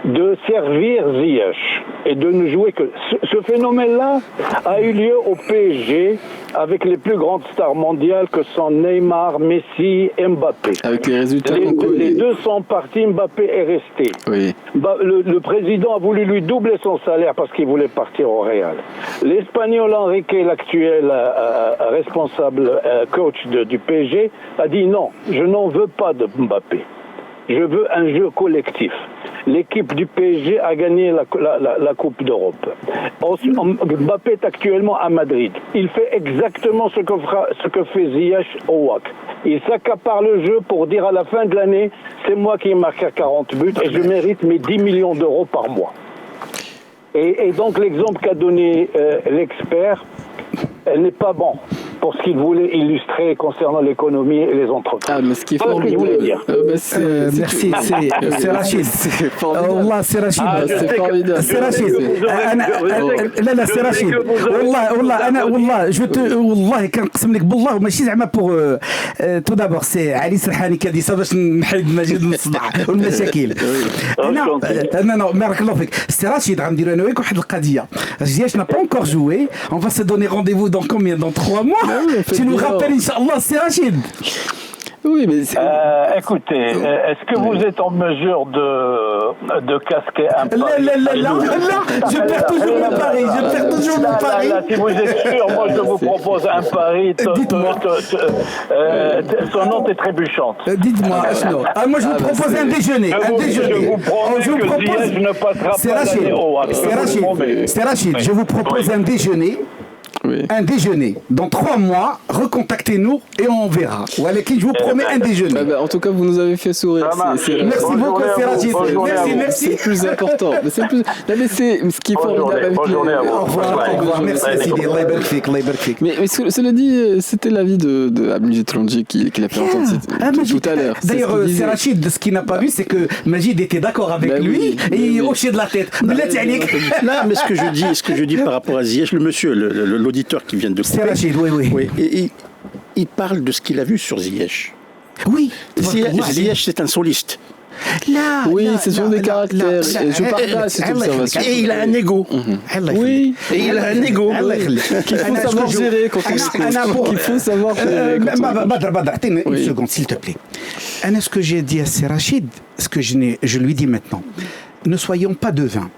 de servir Ziyech et de ne jouer que... Ce phénomène-là a eu lieu au PSG avec les plus grandes stars mondiales que sont Neymar, Messi et Mbappé. Avec les résultats les deux sont partis, Mbappé est resté. Oui. Le président a voulu lui doubler son salaire parce qu'il voulait partir au Real. L'Espagnol Enrique, l'actuel responsable coach du PSG, a dit non, je n'en veux pas de Mbappé. Je veux un jeu collectif. L'équipe du PSG a gagné la Coupe d'Europe. Mbappé est actuellement à Madrid. Il fait exactement ce que fait Ziyech au WAC. Il s'accapare le jeu pour dire à la fin de l'année, c'est moi qui ai marqué 40 buts et je mérite mes 10 millions d'euros par mois. Et donc l'exemple qu'a donné l'expert, elle n'est pas bon pour ce qu'il voulait illustrer concernant l'économie et les entreprises. Ah, mais ce qui est formidable. Merci, c'est Rachid. C'est formidable. والله سي رشيد c'est formidable. سي رشيد لا سي رشيد والله انا والله كنقسم لك بالله ماشي زعما بوغ تو دابور سي علي سرحاني كديسه باش نحيد مجيد من الصداع والمشاكل. انا بارك الله فيك سي رشيد غنديروا انا وياك واحد القضيه. Ziyech n'a pas encore joué. On va se donner rendez-vous dans combien? Dans 3 mois. Tu nous rappelles, Inch'Allah, c'est Rachid. Oui, mais écoutez, est-ce que vous êtes en mesure de casquer un pari? Là, je perds toujours mon pari. Si vous êtes sûr, moi je vous propose un pari. Dites-moi. Son nom est trébuchante. Dites-moi, moi je vous propose un déjeuner. Je vous promets que Ziyech ne passera pas l'année au WAC. C'est Rachid, je vous propose un déjeuner. Oui. Un déjeuner. Dans 3 mois, recontactez-nous et on verra. Je vous promets un déjeuner. En tout cas, vous nous avez fait sourire. Merci beaucoup, Serrachid. Merci. C'est plus important. Mais c'est plus... Non, mais c'est ce qui est formidable avec les... Au revoir. Merci, Sidi. Allah yabarak fik. Mais cela dit, c'était l'avis de Abdel Tronji qui l'a fait entendre tout à l'heure. D'ailleurs, Serrachid, ce qu'il n'a pas vu, c'est que Majid était d'accord avec lui et il hochait de la tête. Là, mais ce que je dis par rapport à Ziyech, le monsieur, l'auditeur qui vient de couper, c'est Rachid, oui. Et il parle de ce qu'il a vu sur Ziyech. Oui. Ziyech, c'est un soliste. Ce sont des caractères. Je partage cette observation. Et il a un ego. Oui. Et il a un ego. Qu'il faut savoir gérer quand il faut savoir gérer. Badr, une seconde, s'il te plaît. Ce que j'ai dit à Serrachid, ce que je lui dis maintenant, ne soyons pas devins.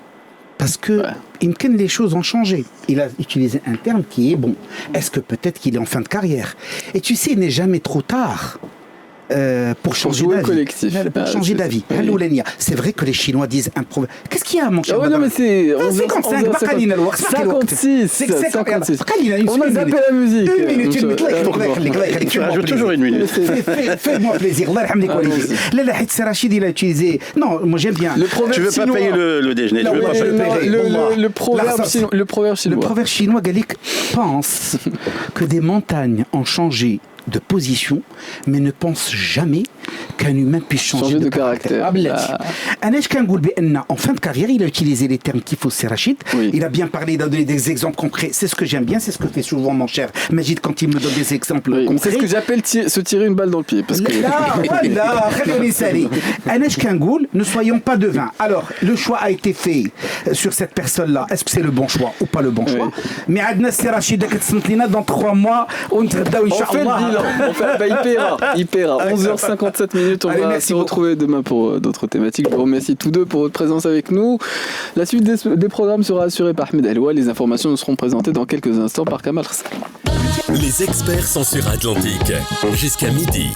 Parce que les choses ont changé. Il a utilisé un terme qui est bon. Est-ce que peut-être qu'il est en fin de carrière? Et tu sais, il n'est jamais trop tard pour changer jouer d'avis. collectif. Pour changer d'avis. Oui. C'est vrai que les Chinois disent un proverbe. Qu'est-ce qu'il y a, mon cher Ah ouais, non, mais c'est 55, 56. 56. On a zappé la musique. Une minute. Tu rajoutes toujours une minute. Fais-moi plaisir. Allah yarhamnik walidi. Là, Hitsi Rachid, il a utilisé. Non, moi j'aime bien. Tu veux pas payer le déjeuner. Non, Tu veux pas payer. Le proverbe chinois. Le proverbe chinois, Galik, pense que des montagnes ont changé de position, mais ne pense jamais qu'un humain puisse changer de caractère. En fin de carrière, il a utilisé les termes qu'il faut, c'est Rachid. Oui. Il a bien parlé, il a donné des exemples concrets. C'est ce que j'aime bien, c'est ce que fait souvent mon cher Majid quand il me donne des exemples concrets. C'est ce que j'appelle se tirer une balle dans le pied. Parce que... Anesh Kangoul, ne soyons pas devins. Alors, le choix a été fait sur cette personne-là. Est-ce que c'est le bon choix ou pas le bon choix? Mais Adna c'est Rachid, dans 3 mois, on fait le bilan. Il paiera. 11h57 minutes. On va se retrouver demain pour d'autres thématiques. Je vous remercie tous deux pour votre présence avec nous. La suite des programmes sera assurée par Ahmed Eloua. Les informations nous seront présentées dans quelques instants par Kamal Khsal. Les experts sont sur Atlantique jusqu'à midi.